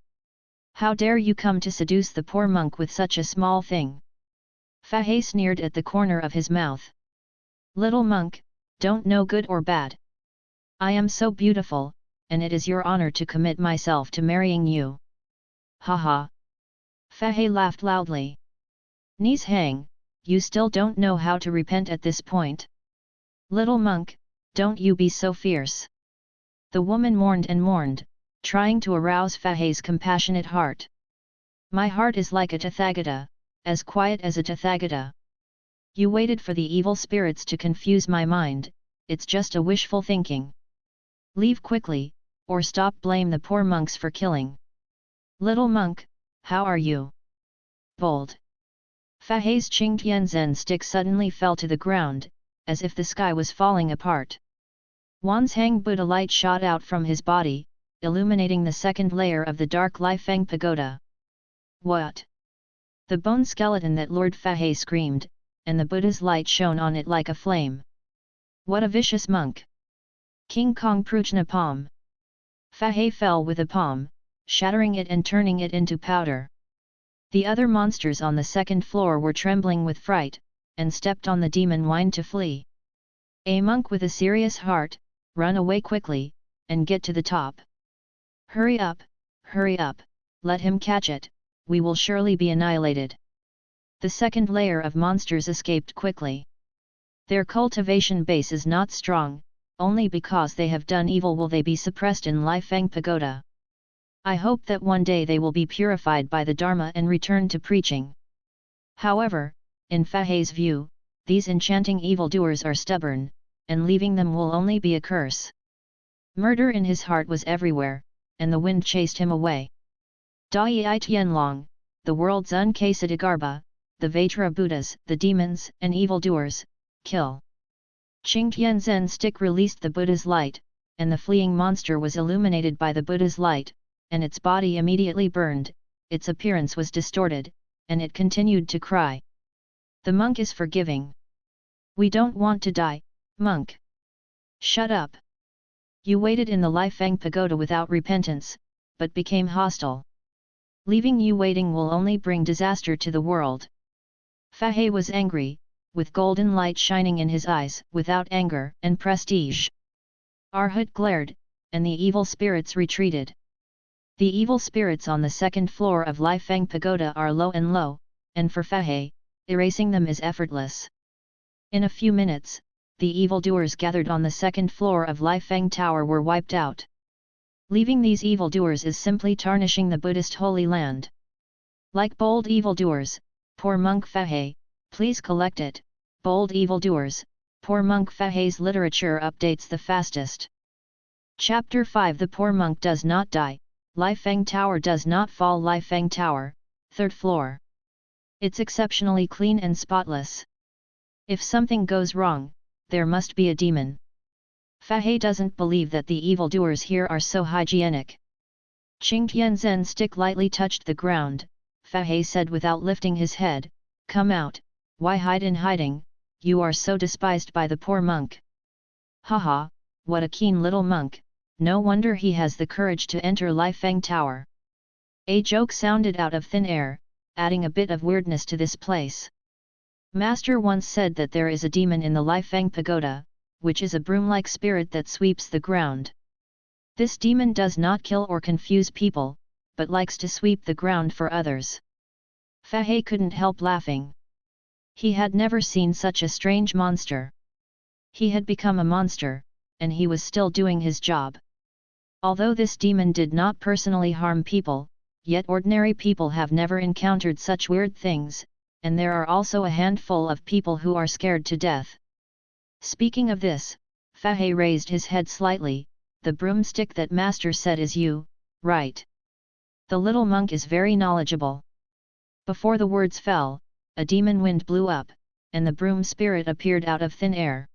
"How dare you come to seduce the poor monk with such a small thing?" Fahai sneered at the corner of his mouth. "Little monk, don't know good or bad. I am so beautiful, and it is your honor to commit myself to marrying you." "Ha ha!" Fahai laughed loudly. "Knees hang, you still don't know how to repent at this point. Little monk, don't you be so fierce." The woman mourned and mourned, trying to arouse Fahai's compassionate heart. "My heart is like a Tathagata, as quiet as a Tathagata. You waited for the evil spirits to confuse my mind, it's just a wishful thinking. Leave quickly, or stop blame the poor monks for killing." "Little monk, how are you?" "Bold." Fahai's Qingtian Zen stick suddenly fell to the ground, as if the sky was falling apart. Wanzhang Buddha light shot out from his body, illuminating the second layer of the dark Lifeng Pagoda. "What?" The bone skeleton that Lord Fahai screamed, and the Buddha's light shone on it like a flame. "What a vicious monk! King Kong Prujna palm!" Fahai fell with a palm, shattering it and turning it into powder. The other monsters on the second floor were trembling with fright, and stepped on the demon whined to flee. A monk with a serious heart, run away quickly, and get to the top. Hurry up, let him catch it, we will surely be annihilated. The second layer of monsters escaped quickly. Their cultivation base is not strong, only because they have done evil will they be suppressed in Lifeng Pagoda. I hope that one day they will be purified by the Dharma and return to preaching. However, in Fahai's view, these enchanting evildoers are stubborn, and leaving them will only be a curse. Murder in his heart was everywhere, and the wind chased him away. Dai Tianlong, the world's Unkasiddhagarbha, the Vajra Buddhas, the demons and evildoers, kill. Qingtianzen stick released the Buddha's light, and the fleeing monster was illuminated by the Buddha's light, and its body immediately burned, its appearance was distorted, and it continued to cry. The monk is forgiving. We don't want to die, monk. Shut up. You waited in the Lifeng Pagoda without repentance, but became hostile. Leaving you waiting will only bring disaster to the world. Fahai was angry, with golden light shining in his eyes, without anger and prestige. Arhat glared, and the evil spirits retreated. The evil spirits on the second floor of Lifeng Pagoda are low, and for Fahai, erasing them is effortless. In a few minutes, the evildoers gathered on the second floor of Lifeng Tower were wiped out. Leaving these evildoers is simply tarnishing the Buddhist Holy Land. Like bold evildoers, poor monk Fahai, please collect it, bold evildoers, poor monk Fahai's literature updates the fastest. Chapter 5 The poor monk does not die, Lifeng Tower does not fall. Lifeng Tower, 3rd floor. It's exceptionally clean and spotless. If something goes wrong, there must be a demon. Fahai doesn't believe that the evildoers here are so hygienic. Qingtianzen stick lightly touched the ground. Fahai said without lifting his head, "Come out, why hide in hiding, you are so despised by the poor monk." Haha, what a keen little monk, no wonder he has the courage to enter Lifeng Tower. A joke sounded out of thin air, adding a bit of weirdness to this place. Master once said that there is a demon in the Lifeng Pagoda, which is a broom-like spirit that sweeps the ground. This demon does not kill or confuse people, but likes to sweep the ground for others. Fahai couldn't help laughing. He had never seen such a strange monster. He had become a monster, and he was still doing his job. Although this demon did not personally harm people, yet ordinary people have never encountered such weird things, and there are also a handful of people who are scared to death. Speaking of this, Fahai raised his head slightly. The broomstick that master said is you, right? The little monk is very knowledgeable. Before the words fell, a demon wind blew up, and the broom spirit appeared out of thin air.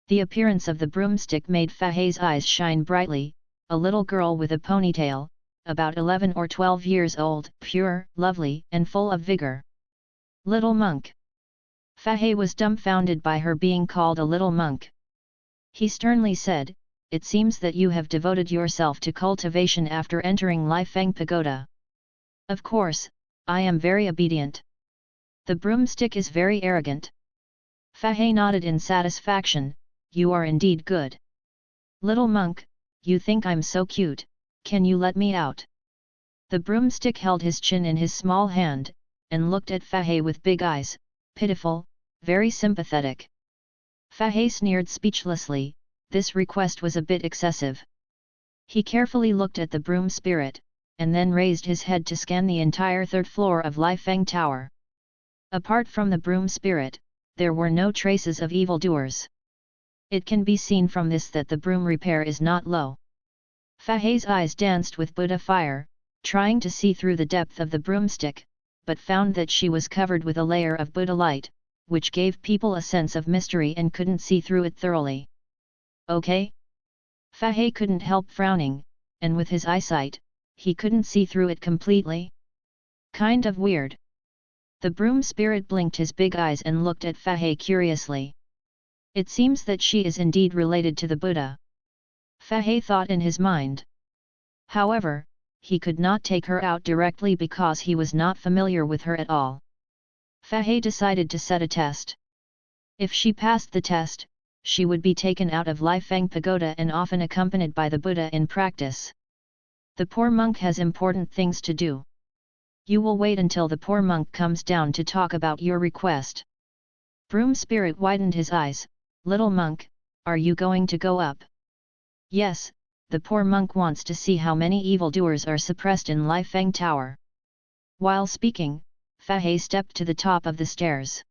The appearance of the broomstick made Fahai's eyes shine brightly. A little girl with a ponytail, about 11 or 12 years old, pure, lovely, and full of vigor. Little monk. Fahai was dumbfounded by her being called a little monk. He sternly said, "It seems that you have devoted yourself to cultivation after entering Lifeng Pagoda." "Of course, I am very obedient." "The broomstick is very arrogant." Fahai nodded in satisfaction, "You are indeed good." "Little monk, you think I'm so cute, can you let me out?" The broomstick held his chin in his small hand, and looked at Fahai with big eyes, pitiful, very sympathetic. Fahai sneered speechlessly, this request was a bit excessive. He carefully looked at the broom spirit, and then raised his head to scan the entire 3rd floor of Lifeng Tower. Apart from the broom spirit, there were no traces of evildoers. It can be seen from this that the broom repair is not low. Fahai's eyes danced with Buddha fire, trying to see through the depth of the broomstick, but found that she was covered with a layer of Buddha light, which gave people a sense of mystery and couldn't see through it thoroughly. "Okay?" Fahai couldn't help frowning, and with his eyesight, he couldn't see through it completely. "Kind of weird." The broom spirit blinked his big eyes and looked at Fahai curiously. "It seems that she is indeed related to the Buddha," Fahai thought in his mind. However, he could not take her out directly because he was not familiar with her at all. Fahai decided to set a test. If she passed the test, she would be taken out of Lifeng Pagoda and often accompanied by the Buddha in practice. The poor monk has important things to do. You will wait until the poor monk comes down to talk about your request. Broom Spirit widened his eyes. Little monk, are you going to go up? Yes, the poor monk wants to see how many evildoers are suppressed in Lifeng Tower. While speaking, Fahai stepped to the top of the stairs.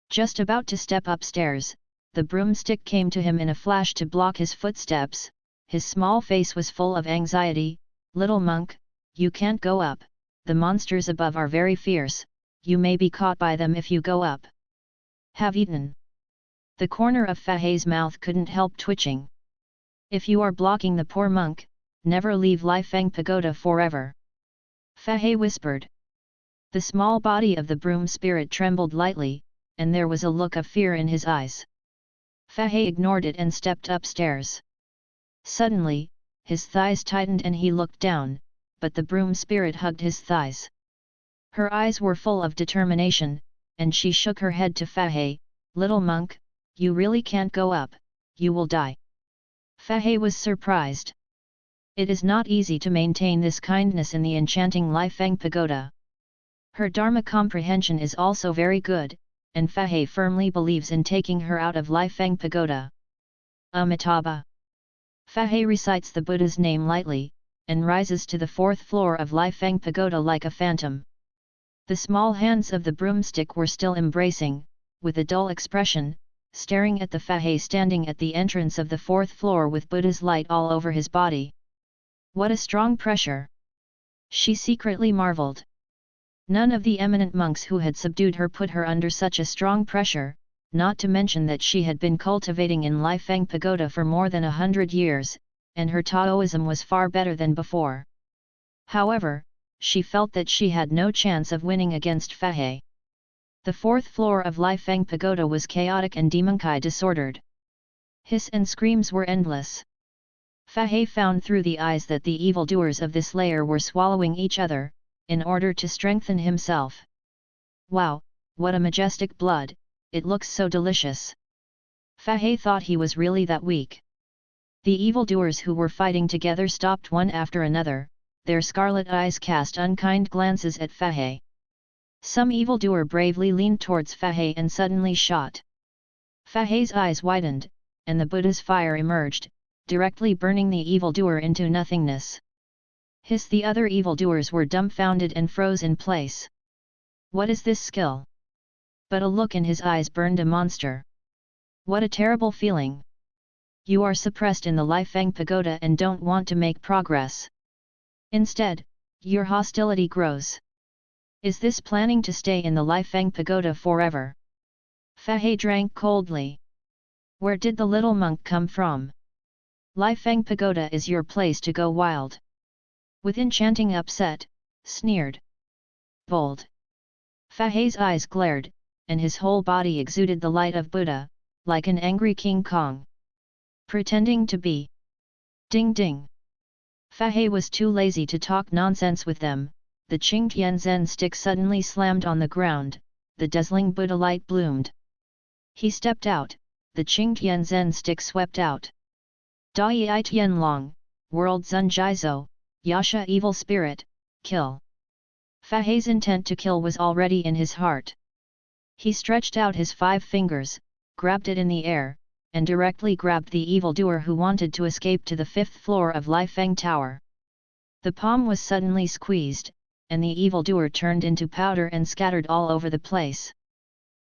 Just about to step upstairs, the broomstick came to him in a flash to block his footsteps. His small face was full of anxiety. Little monk, you can't go up, the monsters above are very fierce, you may be caught by them if you go up. Have eaten. The corner of Fahai's mouth couldn't help twitching. If you are blocking the poor monk, never leave Lifeng Pagoda forever. Fahai whispered. The small body of the broom spirit trembled lightly, and there was a look of fear in his eyes. Fahai ignored it and stepped upstairs. Suddenly, his thighs tightened and he looked down, but the broom spirit hugged his thighs. Her eyes were full of determination, and she shook her head to Fahai. Little monk, you really can't go up, you will die. Fahai was surprised. It is not easy to maintain this kindness in the enchanting Lifeng Pagoda. Her Dharma comprehension is also very good, and Fahai firmly believes in taking her out of Lifeng Pagoda. Amitabha. Fahai recites the Buddha's name lightly, and rises to the fourth floor of Lifeng Pagoda like a phantom. The small hands of the broomstick were still embracing, with a dull expression, staring at the Fahai standing at the entrance of the fourth floor with Buddha's light all over his body. What a strong pressure! She secretly marveled. None of the eminent monks who had subdued her put her under such a strong pressure, not to mention that she had been cultivating in Lifeng Pagoda for more than 100 years, and her Taoism was far better than before. However, she felt that she had no chance of winning against Fahai. The fourth floor of Lifeng Pagoda was chaotic and demonkai disordered. Hiss and screams were endless. Fahai found through the eyes that the evildoers of this layer were swallowing each other, in order to strengthen himself. Wow, what a majestic blood, it looks so delicious. Fahai thought he was really that weak. The evildoers who were fighting together stopped one after another, their scarlet eyes cast unkind glances at Fahai. Some evildoer bravely leaned towards Fahai and suddenly shot. Fahai's eyes widened, and the Buddha's fire emerged, directly burning the evildoer into nothingness. Hiss! The other evildoers were dumbfounded and froze in place. What is this skill? But a look in his eyes burned a monster. What a terrible feeling! You are suppressed in the Lifeng Pagoda and don't want to make progress. Instead, your hostility grows. Is this planning to stay in the Lifeng Pagoda forever? Fahai drank coldly. Where did the little monk come from? Lifeng Pagoda is your place to go wild. With enchanting upset, sneered. Bold. Fahai's eyes glared, and his whole body exuded the light of Buddha, like an angry King Kong. Pretending to be. Ding ding. Fahai was too lazy to talk nonsense with them. The Qingtian Zen stick suddenly slammed on the ground, the dazzling Buddha light bloomed. He stepped out, the Qingtian Zen stick swept out. Dai I Tian Long, World Zun Jizo, Yasha Evil Spirit, kill. Fahai's intent to kill was already in his heart. He stretched out his 5 fingers, grabbed it in the air, and directly grabbed the evildoer who wanted to escape to the 5th floor of Lifeng Tower. The palm was suddenly squeezed, and the evildoer turned into powder and scattered all over the place.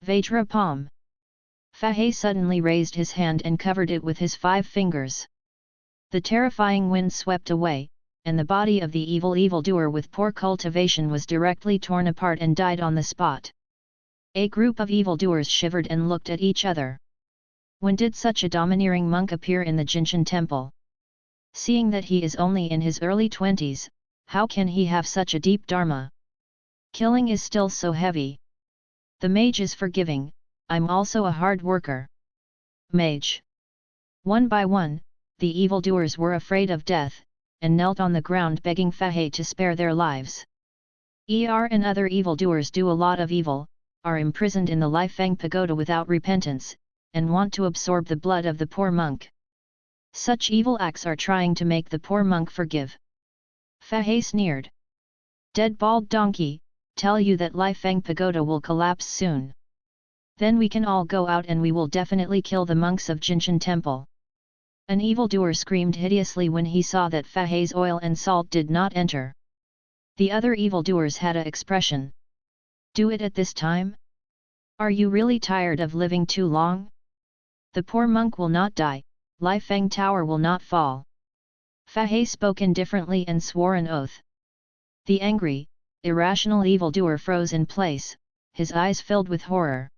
Vajra palm. Fahai suddenly raised his hand and covered it with his 5 fingers. The terrifying wind swept away, and the body of the evildoer with poor cultivation was directly torn apart and died on the spot. A group of evildoers shivered and looked at each other. When did such a domineering monk appear in the Jinshan temple? Seeing that he is only in his early 20s, how can he have such a deep dharma? Killing is still so heavy. The mage is forgiving, I'm also a hard worker. Mage. One by one, the evildoers were afraid of death, and knelt on the ground begging Fahai to spare their lives. And other evildoers do a lot of evil, are imprisoned in the Lifeng Pagoda without repentance, and want to absorb the blood of the poor monk. Such evil acts are trying to make the poor monk forgive. Fahai sneered. Dead bald donkey, tell you that Lifeng Pagoda will collapse soon. Then we can all go out and we will definitely kill the monks of Jinshan Temple. An evildoer screamed hideously when he saw that Fahai's oil and salt did not enter. The other evildoers had an expression. Do it at this time? Are you really tired of living too long? The poor monk will not die, Lifeng Tower will not fall. Fahai spoke indifferently and swore an oath. The angry, irrational evildoer froze in place, his eyes filled with horror.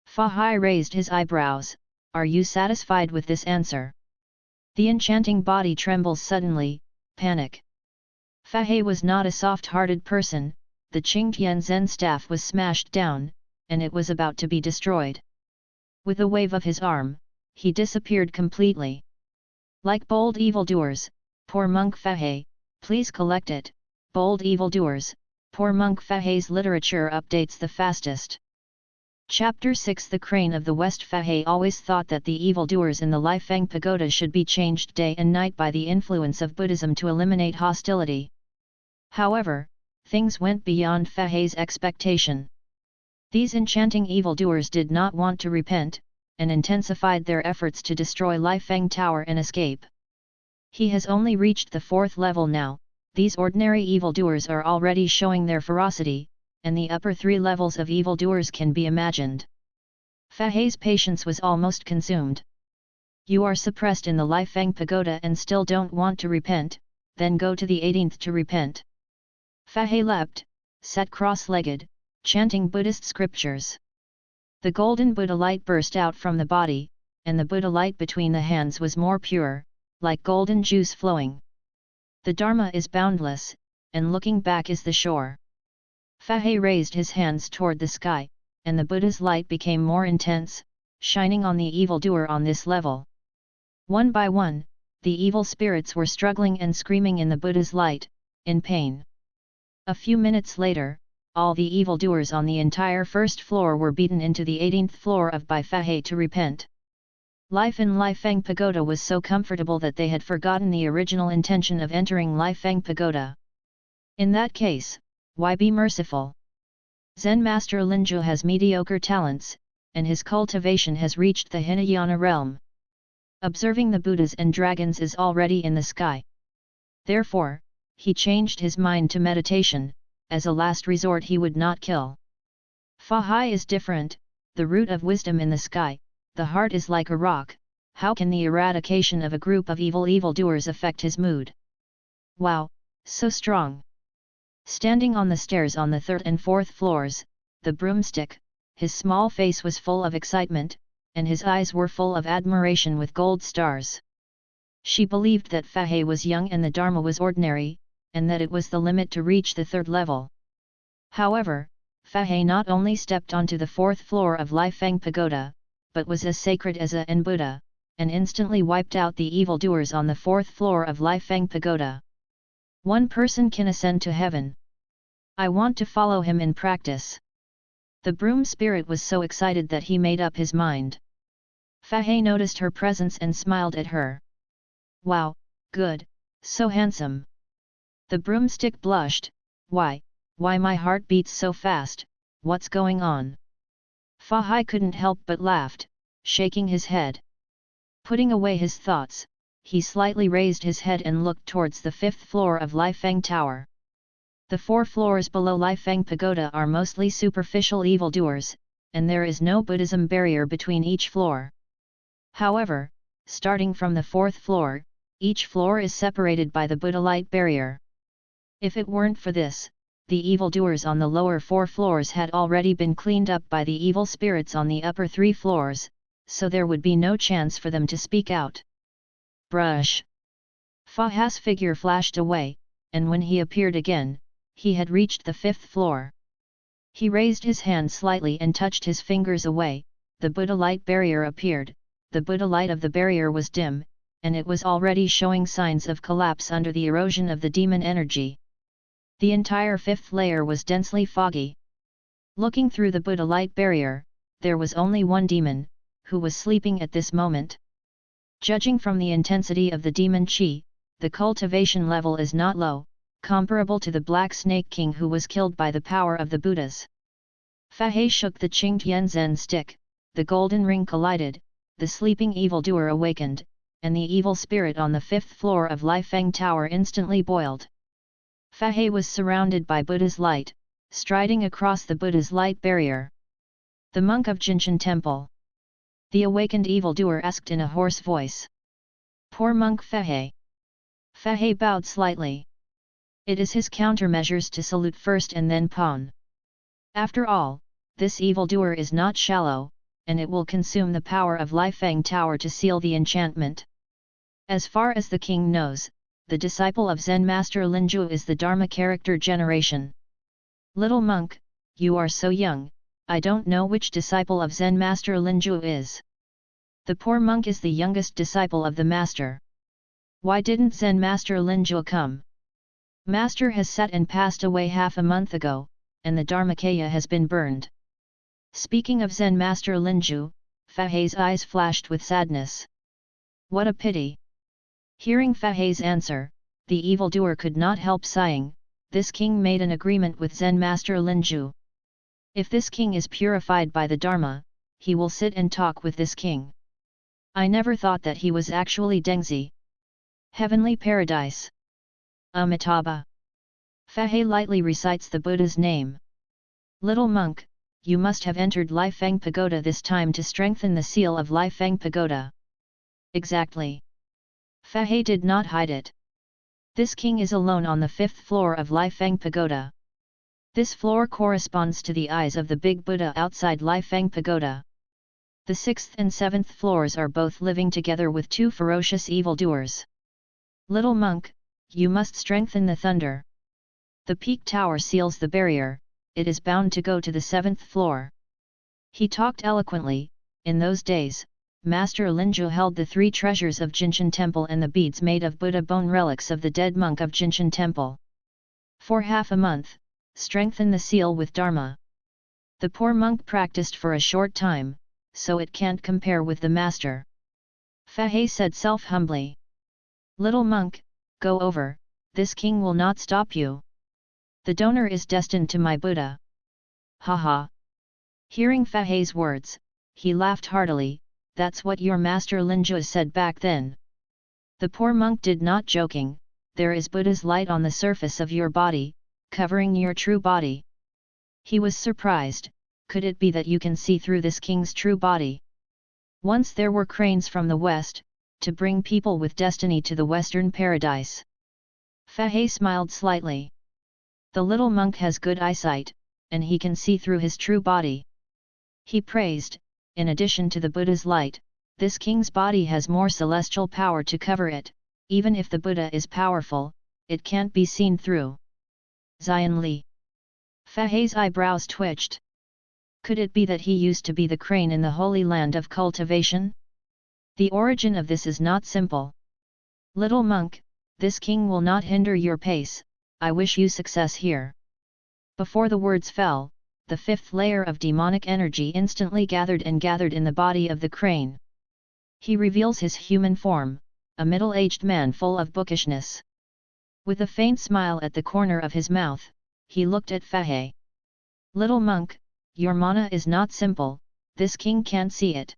Fahai raised his eyebrows. Are you satisfied with this answer? The enchanting body trembles suddenly, panic. Fahai was not a soft-hearted person, the Qingtian Zen staff was smashed down, and it was about to be destroyed. With a wave of his arm, he disappeared completely. Like bold evildoers, poor monk Fahai, please collect it, bold evildoers, poor monk Fahai's literature updates the fastest. Chapter 6 The Crane of the West. Fahai always thought that the evildoers in the Lifeng Pagoda should be changed day and night by the influence of Buddhism to eliminate hostility. However, things went beyond Fahai's expectation. These enchanting evildoers did not want to repent, and intensified their efforts to destroy Lifeng Tower and escape. He has only reached the 4th level now. These ordinary evildoers are already showing their ferocity, and the upper 3 levels of evildoers can be imagined. Fahai's patience was almost consumed. You are suppressed in the Lifeng Pagoda and still don't want to repent, then go to the 18th to repent. Fahai leapt, sat cross-legged, chanting Buddhist scriptures. The golden Buddha light burst out from the body, and the Buddha light between the hands was more pure, like golden juice flowing. The Dharma is boundless, and looking back is the shore. Fahai raised his hands toward the sky, and the Buddha's light became more intense, shining on the evildoer on this level. One by one, the evil spirits were struggling and screaming in the Buddha's light, in pain. A few minutes later, all the evildoers on the entire 1st floor were beaten into the 18th floor by Fahai to repent. Life in Lifeng Pagoda was so comfortable that they had forgotten the original intention of entering Lifeng Pagoda. In that case, why be merciful? Zen Master Linzhu has mediocre talents, and his cultivation has reached the Hinayana realm. Observing the Buddhas and dragons is already in the sky. Therefore, he changed his mind to meditation. As a last resort he would not kill. Fahai is different, the root of wisdom in the sky, the heart is like a rock. How can the eradication of a group of evildoers affect his mood? Wow, so strong! Standing on the stairs on the 3rd and 4th floors, the broomstick, his small face was full of excitement, and his eyes were full of admiration with gold stars. She believed that Fahai was young and the Dharma was ordinary, and that it was the limit to reach the 3rd level. However, Fahai not only stepped onto the 4th floor of Lifeng Pagoda, but was as sacred as an Buddha, and instantly wiped out the evildoers on the 4th floor of Lifeng Pagoda. One person can ascend to heaven. I want to follow him in practice. The broom spirit was so excited that he made up his mind. Fahai noticed her presence and smiled at her. Wow, good, so handsome. The broomstick blushed. Why my heart beats so fast, what's going on? Fahai couldn't help but laughed, shaking his head. Putting away his thoughts, he slightly raised his head and looked towards the 5th floor of Lifeng Tower. The 4 floors below Lifeng Pagoda are mostly superficial evildoers, and there is no Buddhism barrier between each floor. However, starting from the 4th floor, each floor is separated by the Buddha light barrier. If it weren't for this, the evildoers on the lower 4 floors had already been cleaned up by the evil spirits on the upper 3 floors, so there would be no chance for them to speak out. Brush! Fahai's figure flashed away, and when he appeared again, he had reached the 5th floor. He raised his hand slightly and touched his fingers away, the Buddha light barrier appeared, the Buddha light of the barrier was dim, and it was already showing signs of collapse under the erosion of the demon energy. The entire fifth layer was densely foggy. Looking through the Buddha light barrier, there was only one demon, who was sleeping at this moment. Judging from the intensity of the demon chi, the cultivation level is not low, comparable to the Black Snake King who was killed by the power of the Buddhas. Fahai shook the Qing Tianzhen stick, the golden ring collided, the sleeping evildoer awakened, and the evil spirit on the fifth floor of Lifeng Tower instantly boiled. Fahai was surrounded by Buddha's light, striding across the Buddha's light barrier. The monk of Jinshan Temple. The awakened evildoer asked in a hoarse voice. Poor monk Fahai. Fahai bowed slightly. It is his countermeasures to salute first and then pawn. After all, this evildoer is not shallow, and it will consume the power of Lifeng Tower to seal the enchantment. As far as the king knows, the disciple of Zen Master Linju is the Dharma character generation. Little monk, you are so young, I don't know which disciple of Zen Master Linju is. The poor monk is the youngest disciple of the master. Why didn't Zen Master Linju come? Master has set and passed away half a month ago, and the Dharmakaya has been burned. Speaking of Zen Master Linju, Fahai's eyes flashed with sadness. What a pity! Hearing Fahai's answer, the evildoer could not help sighing. This king made an agreement with Zen Master Linju. If this king is purified by the Dharma, he will sit and talk with this king. I never thought that he was actually Dengzi. Heavenly Paradise. Amitabha. Fahai lightly recites the Buddha's name. Little monk, you must have entered Lifeng Pagoda this time to strengthen the seal of Lifeng Pagoda. Exactly. Fahai did not hide it. This king is alone on the fifth floor of Lifeng Pagoda. This floor corresponds to the eyes of the big Buddha outside Lifeng Pagoda. The sixth and seventh floors are both living together with two ferocious evildoers. Little monk, you must strengthen the thunder. The peak tower seals the barrier, it is bound to go to the seventh floor. He talked eloquently. In those days, Master Linju held the three treasures of Jinshan Temple and the beads made of Buddha bone relics of the dead monk of Jinshan Temple. For half a month, strengthen the seal with Dharma. The poor monk practiced for a short time, so it can't compare with the master. Fahai said self-humbly. Little monk, go over, this king will not stop you. The donor is destined to my Buddha. Haha. Hearing Fahai's words, he laughed heartily. That's what your master Linju said back then. The poor monk did not joking, there is Buddha's light on the surface of your body, covering your true body. He was surprised, could it be that you can see through this king's true body? Once there were cranes from the west, to bring people with destiny to the western paradise. Fahai smiled slightly. The little monk has good eyesight, and he can see through his true body. He praised, in addition to the Buddha's light, this king's body has more celestial power to cover it. Even if the Buddha is powerful, it can't be seen through. Zion Li. Fahai's eyebrows twitched. Could it be that he used to be the crane in the holy land of cultivation? The origin of this is not simple. Little monk, this king will not hinder your pace, I wish you success here. Before the words fell, the fifth layer of demonic energy instantly gathered in the body of the crane. He reveals his human form, a middle-aged man full of bookishness. With a faint smile at the corner of his mouth, he looked at Fahai. Little monk, your mana is not simple, this king can't see it.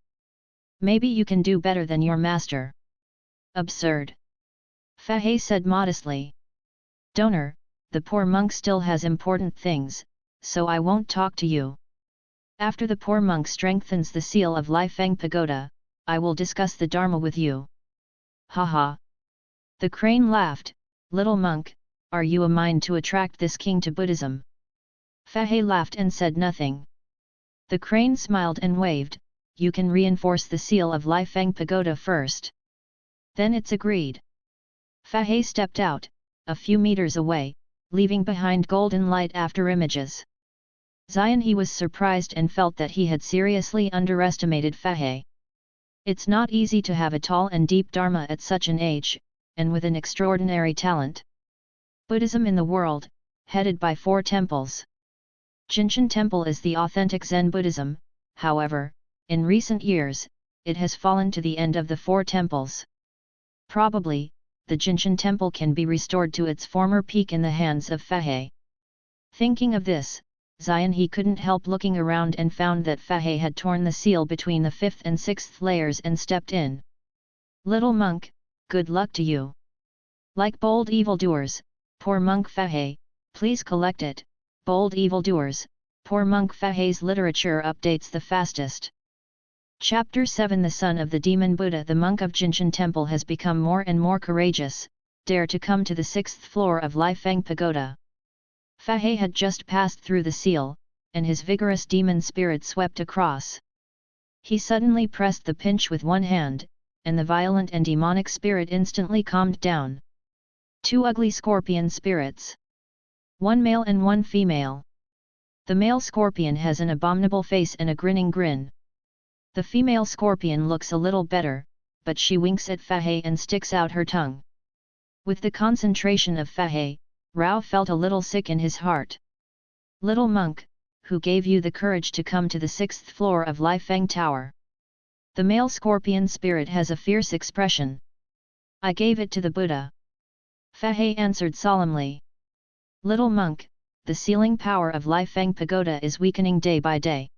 Maybe you can do better than your master. Absurd. Fahai said modestly. Donor, the poor monk still has important things, so I won't talk to you. After the poor monk strengthens the seal of Lifeng Pagoda, I will discuss the Dharma with you. Haha. The crane laughed. Little monk, are you a mind to attract this king to Buddhism? Fahai laughed and said nothing. The crane smiled and waved. You can reinforce the seal of Lifeng Pagoda first. Then it's agreed. Fahai stepped out, a few meters away, leaving behind golden light after images. Zion he was surprised and felt that he had seriously underestimated Fahai. It's not easy to have a tall and deep Dharma at such an age, and with an extraordinary talent. Buddhism in the world, headed by 4 temples. Jinshan Temple is the authentic Zen Buddhism, however, in recent years, it has fallen to the end of the 4 temples. Probably, the Jinshan Temple can be restored to its former peak in the hands of Fahai. Thinking of this, He couldn't help looking around and found that Fahai had torn the seal between the 5th and 6th layers and stepped in. Little monk, good luck to you. Like bold evildoers, poor monk Fahai, please collect it. Bold evildoers, poor monk Fahai's literature updates the fastest. Chapter 7 The son of the demon Buddha. The monk of Jinshan Temple has become more and more courageous, dare to come to the 6th floor of Lifeng Pagoda. Fahai had just passed through the seal, and his vigorous demon spirit swept across. He suddenly pressed the pinch with one hand, and the violent and demonic spirit instantly calmed down. 2 ugly scorpion spirits. 1 male and 1 female. The male scorpion has an abominable face and a grinning grin. The female scorpion looks a little better, but she winks at Fahai and sticks out her tongue. With the concentration of Fahai, Rao felt a little sick in his heart. Little monk, who gave you the courage to come to the 6th floor of Lifeng Tower? The male scorpion spirit has a fierce expression. I gave it to the Buddha. Fahai answered solemnly. Little monk, the sealing power of Lifeng Pagoda is weakening day by day.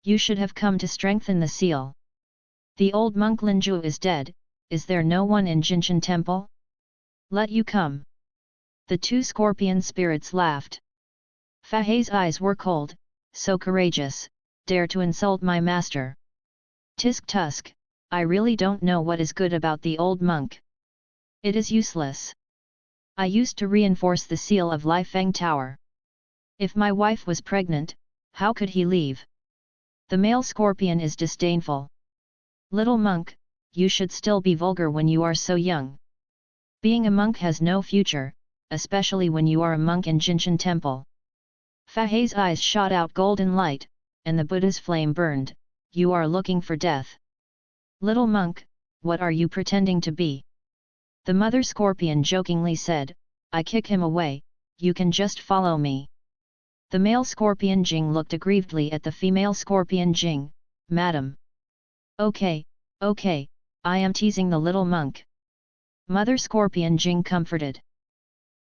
You should have come to strengthen the seal. The old monk Linju is dead, is there no one in Jinshan Temple? Let you come. The 2 scorpion spirits laughed. Fahai's eyes were cold, so courageous, dare to insult my master. Tisk tusk, I really don't know what is good about the old monk. It is useless. I used to reinforce the seal of Lifeng Tower. If my wife was pregnant, how could he leave? The male scorpion is disdainful. Little monk, you should still be vulgar when you are so young. Being a monk has no future, especially when you are a monk in Jinshan Temple. Fahai's eyes shot out golden light, and the Buddha's flame burned. You are looking for death. Little monk, what are you pretending to be? The mother scorpion jokingly said, I kick him away, you can just follow me. The male scorpion Jing looked aggrievedly at the female scorpion Jing. Madam. Okay, I am teasing the little monk. Mother scorpion Jing comforted.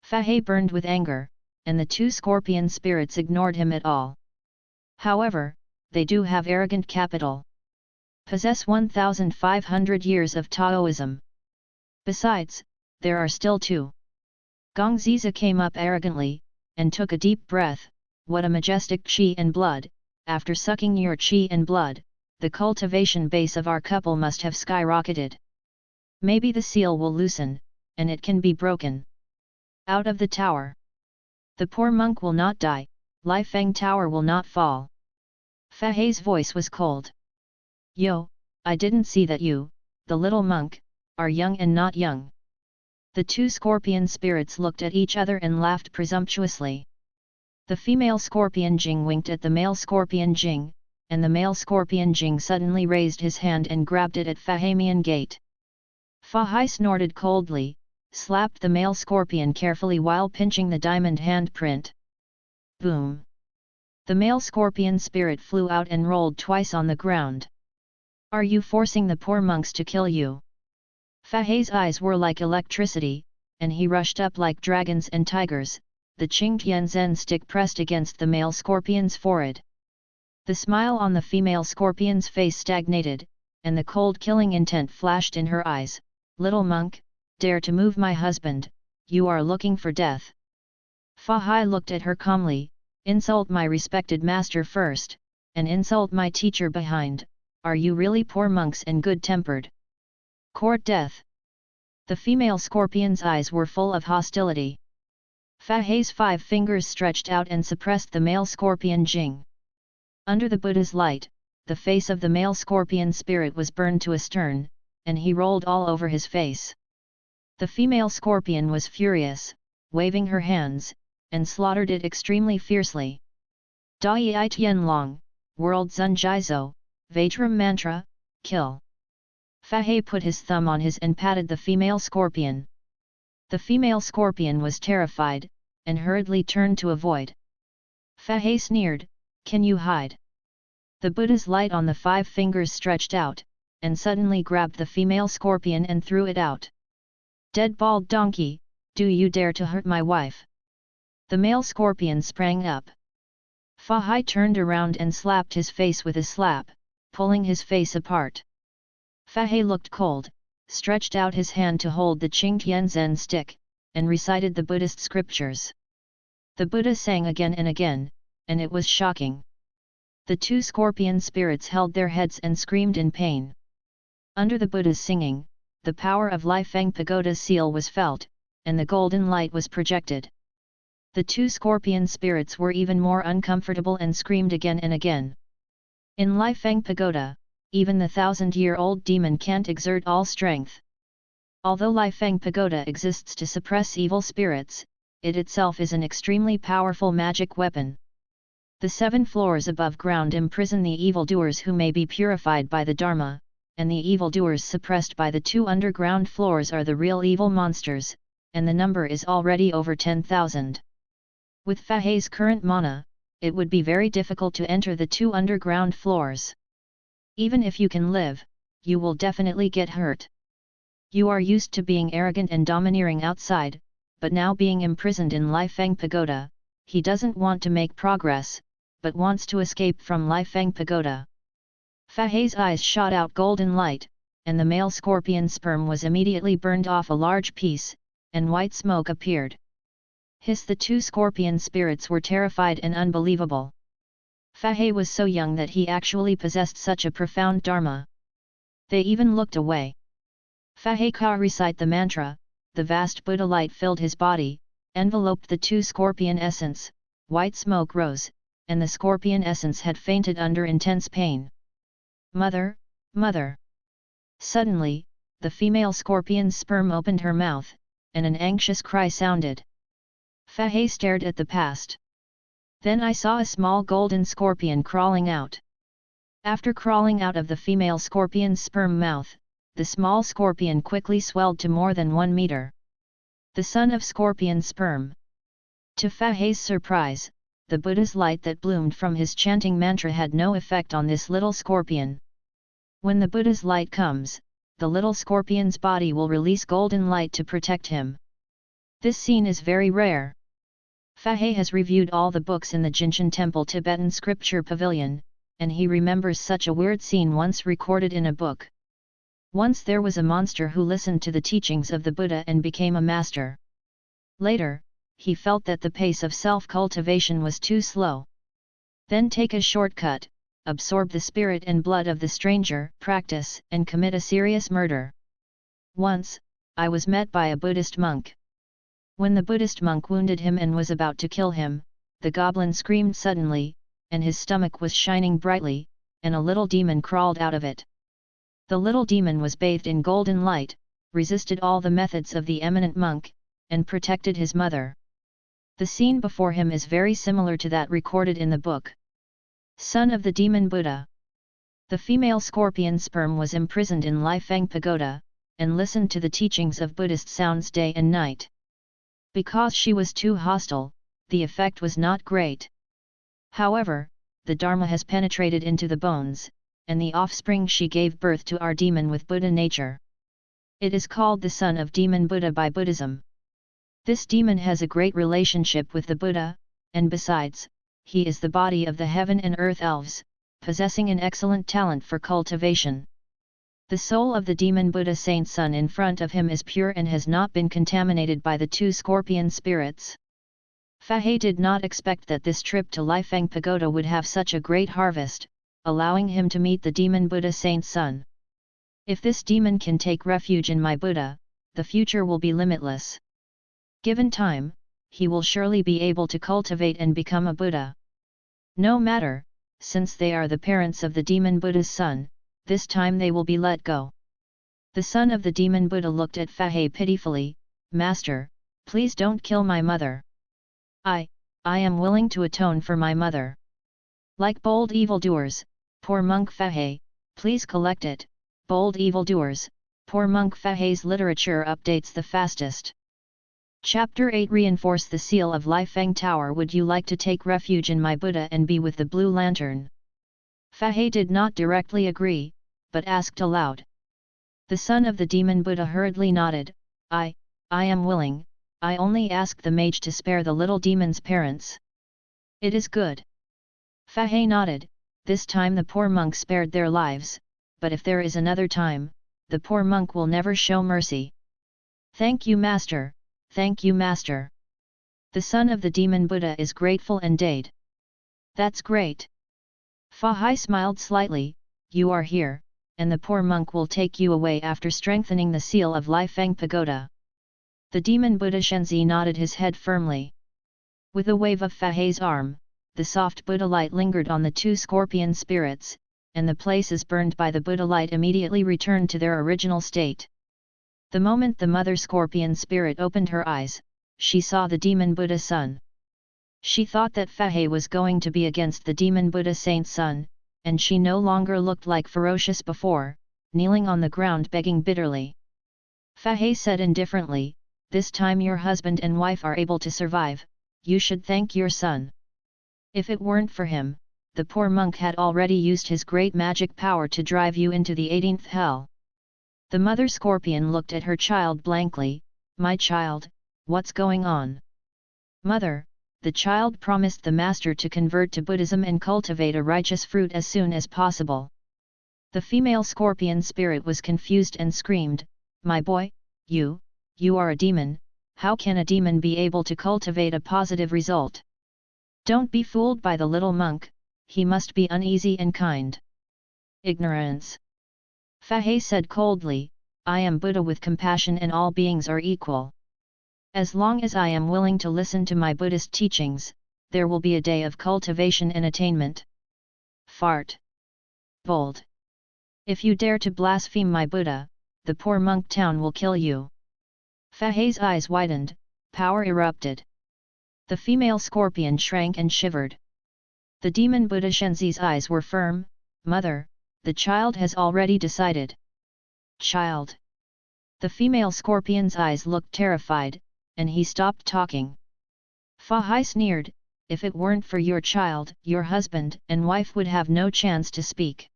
Fahai burned with anger, and the 2 scorpion spirits ignored him at all. However, they do have arrogant capital. Possess 1,500 years of Taoism. Besides, there are still 2. Gong Ziza came up arrogantly, and took a deep breath. What a majestic qi and blood! After sucking your qi and blood, the cultivation base of our couple must have skyrocketed. Maybe the seal will loosen, and it can be broken. Out of the tower. The poor monk will not die, Lifeng Tower will not fall. Fahai's voice was cold. Yo, I didn't see that you, the little monk, are young and not young. The 2 scorpion spirits looked at each other and laughed presumptuously. The female scorpion Jing winked at the male scorpion Jing, and the male scorpion Jing suddenly raised his hand and grabbed it at Fahamian gate. Fahai snorted coldly, slapped the male scorpion carefully while pinching the diamond handprint. Boom! The male scorpion spirit flew out and rolled twice on the ground. Are you forcing the poor monks to kill you? Fahai's eyes were like electricity, and he rushed up like dragons and tigers, the Qingtian Zen stick pressed against the male scorpion's forehead. The smile on the female scorpion's face stagnated, and the cold killing intent flashed in her eyes. Little monk, dare to move my husband, you are looking for death. Fahai looked at her calmly, insult my respected master first, and insult my teacher behind, are you really poor monks and good-tempered? Court death. The female scorpion's eyes were full of hostility. Fahai's 5 fingers stretched out and suppressed the male scorpion Jing. Under the Buddha's light, the face of the male scorpion spirit was burned to a stern, and he rolled all over his face. The female scorpion was furious, waving her hands, and slaughtered it extremely fiercely. Dai Tian Long, World Zun Jizo, Vajram Mantra, kill. Fahai put his thumb on his and patted the female scorpion. The female scorpion was terrified, and hurriedly turned to avoid. Fahai sneered, "Can you hide?" The Buddha's light on the 5 fingers stretched out, and suddenly grabbed the female scorpion and threw it out. "Dead bald donkey, do you dare to hurt my wife?" The male scorpion sprang up. Fahai turned around and slapped his face with a slap, pulling his face apart. Fahai looked cold, stretched out his hand to hold the Qingtian Zen stick, and recited the Buddhist scriptures. The Buddha sang again and again, and it was shocking. The 2 scorpion spirits held their heads and screamed in pain. Under the Buddha's singing, the power of Lai Feng Pagoda's seal was felt, and the golden light was projected. The 2 scorpion spirits were even more uncomfortable and screamed again and again. In Lai Feng Pagoda, even the 1,000-year-old demon can't exert all strength. Although Lai Feng Pagoda exists to suppress evil spirits, it itself is an extremely powerful magic weapon. The 7 floors above ground imprison the evildoers who may be purified by the Dharma, and the evildoers suppressed by the 2 underground floors are the real evil monsters, and the number is already over 10,000. With Fahai's current mana, it would be very difficult to enter the 2 underground floors. Even if you can live, you will definitely get hurt. You are used to being arrogant and domineering outside, but now being imprisoned in Lai Feng Pagoda, he doesn't want to make progress, but wants to escape from Lai Feng Pagoda. Fahai's eyes shot out golden light, and the male scorpion sperm was immediately burned off a large piece, and white smoke appeared. The 2 scorpion spirits were terrified and unbelievable. Fahai was so young that he actually possessed such a profound dharma. They even looked away. Fahai ka recite the mantra, the vast Buddha light filled his body, enveloped the 2 scorpion essence, white smoke rose, and the scorpion essence had fainted under intense pain. "Mother, mother!" Suddenly, the female scorpion's sperm opened her mouth, and an anxious cry sounded. Fahai stared at the past. Then I saw a small golden scorpion crawling out. After crawling out of the female scorpion's sperm mouth, the small scorpion quickly swelled to more than 1 meter. The son of scorpion sperm. To Fahai's surprise, the Buddha's light that bloomed from his chanting mantra had no effect on this little scorpion. When the Buddha's light comes, the little scorpion's body will release golden light to protect him. This scene is very rare. Fahai has reviewed all the books in the Jinshan Temple Tibetan Scripture Pavilion, and he remembers such a weird scene once recorded in a book. Once there was a monster who listened to the teachings of the Buddha and became a master. Later, he felt that the pace of self-cultivation was too slow. Then take a shortcut, absorb the spirit and blood of the stranger, practice, and commit a serious murder. Once, I was met by a Buddhist monk. When the Buddhist monk wounded him and was about to kill him, the goblin screamed suddenly, and his stomach was shining brightly, and a little demon crawled out of it. The little demon was bathed in golden light, resisted all the methods of the eminent monk, and protected his mother. The scene before him is very similar to that recorded in the book. Son of the Demon Buddha. The female scorpion sperm was imprisoned in Lai Feng Pagoda, and listened to the teachings of Buddhist sounds day and night. Because she was too hostile, the effect was not great. However, the Dharma has penetrated into the bones, and the offspring she gave birth to are demon with Buddha nature. It is called the son of demon Buddha by Buddhism. This demon has a great relationship with the Buddha, and besides, he is the body of the heaven and earth elves, possessing an excellent talent for cultivation. The soul of the demon Buddha saint son in front of him is pure and has not been contaminated by the 2 scorpion spirits. Fahai did not expect that this trip to Lai Feng Pagoda would have such a great harvest, allowing him to meet the demon Buddha saint son. If this demon can take refuge in my Buddha, the future will be limitless. Given time, he will surely be able to cultivate and become a Buddha. No matter, since they are the parents of the demon Buddha's son, this time they will be let go. The son of the demon Buddha looked at Fahai pitifully. Master, please don't kill my mother. I am willing to atone for my mother. Like bold evildoers, poor monk Fahai, please collect it, Bold evildoers, poor monk Fahai's literature updates the fastest. Chapter 8 Reinforce the seal of Lifeng Tower. Would you like to take refuge in my Buddha and be with the blue lantern? Fahai did not directly agree, but asked aloud. The son of the demon Buddha hurriedly nodded. I am willing. I only ask the mage to spare the little demon's parents. It is good. Fahai nodded. This time the poor monk spared their lives, but if there is another time, the poor monk will never show mercy. Thank you, master. Thank you, master. The son of the demon Buddha is grateful and dade. That's great. Fahai smiled slightly. You are here, and the poor monk will take you away after strengthening the seal of Lifeng Pagoda. The demon Buddha Shenzi nodded his head firmly. With a wave of Fahai's arm, the soft Buddha light lingered on the two scorpion spirits, and the places burned by the Buddha light immediately returned to their original state. The moment the mother scorpion spirit opened her eyes, she saw the demon Buddha son. She thought that Fahai was going to be against the demon Buddha saint's son, and she no longer looked like ferocious before, kneeling on the ground begging bitterly. Fahai said indifferently, this time your husband and wife are able to survive, you should thank your son. If it weren't for him, the poor monk had already used his great magic power to drive you into the 18th hell. The mother scorpion looked at her child blankly. My child, what's going on? Mother, the child promised the master to convert to Buddhism and cultivate a righteous fruit as soon as possible. The female scorpion spirit was confused and screamed, my boy, you are a demon, how can a demon be able to cultivate a positive result? Don't be fooled by the little monk, he must be uneasy and kind. Ignorance. Fahai said coldly, I am Buddha with compassion and all beings are equal. As long as I am willing to listen to my Buddhist teachings, there will be a day of cultivation and attainment. Fart. Bold. If you dare to blaspheme my Buddha, the poor monk town will kill you. Fahai's eyes widened, power erupted. The female scorpion shrank and shivered. The demon Buddha Shenzi's eyes were firm. Mother, the child has already decided. Child. The female scorpion's eyes looked terrified, and he stopped talking. Fahai sneered, if it weren't for your child, your husband and wife would have no chance to speak.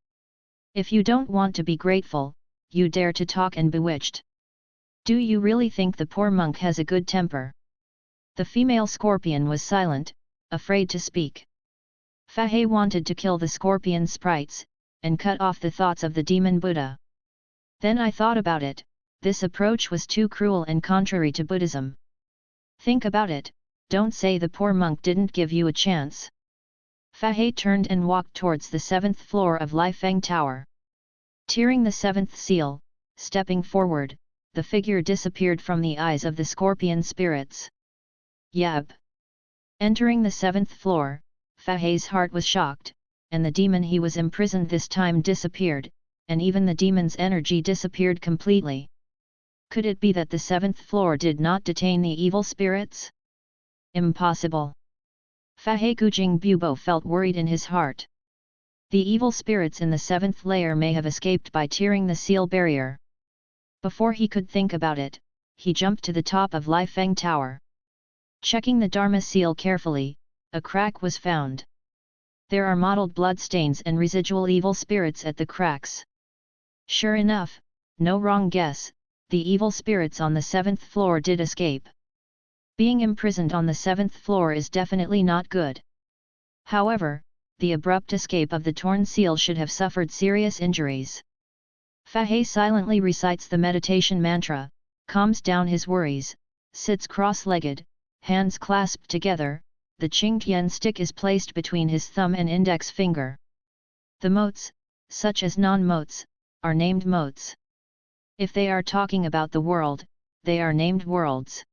If you don't want to be grateful, you dare to talk and bewitched. Do you really think the poor monk has a good temper? The female scorpion was silent, afraid to speak. Fahai wanted to kill the scorpion sprites, and cut off the thoughts of the demon Buddha. Then I thought about it, this approach was too cruel and contrary to Buddhism. Think about it, don't say the poor monk didn't give you a chance. Fahai turned and walked towards the 7th floor of Lifeng Tower. Tearing the 7th seal, stepping forward, the figure disappeared from the eyes of the scorpion spirits. Yab! Entering the 7th floor, Fahai's heart was shocked, and the demon he was imprisoned this time disappeared, and even the demon's energy disappeared completely. Could it be that the 7th floor did not detain the evil spirits? Impossible. Fahai Gujing Bubo felt worried in his heart. The evil spirits in the 7th layer may have escaped by tearing the seal barrier. Before he could think about it, he jumped to the top of Lifeng Tower. Checking the Dharma seal carefully, a crack was found. There are mottled blood stains and residual evil spirits at the cracks. Sure enough, no wrong guess, the evil spirits on the 7th floor did escape. Being imprisoned on the 7th floor is definitely not good. However, the abrupt escape of the torn seal should have suffered serious injuries. Fahai silently recites the meditation mantra, calms down his worries, sits cross-legged, hands clasped together, the Qingtian stick is placed between his thumb and index finger. The motes, such as non-motes, are named motes. If they are talking about the world, they are named worlds.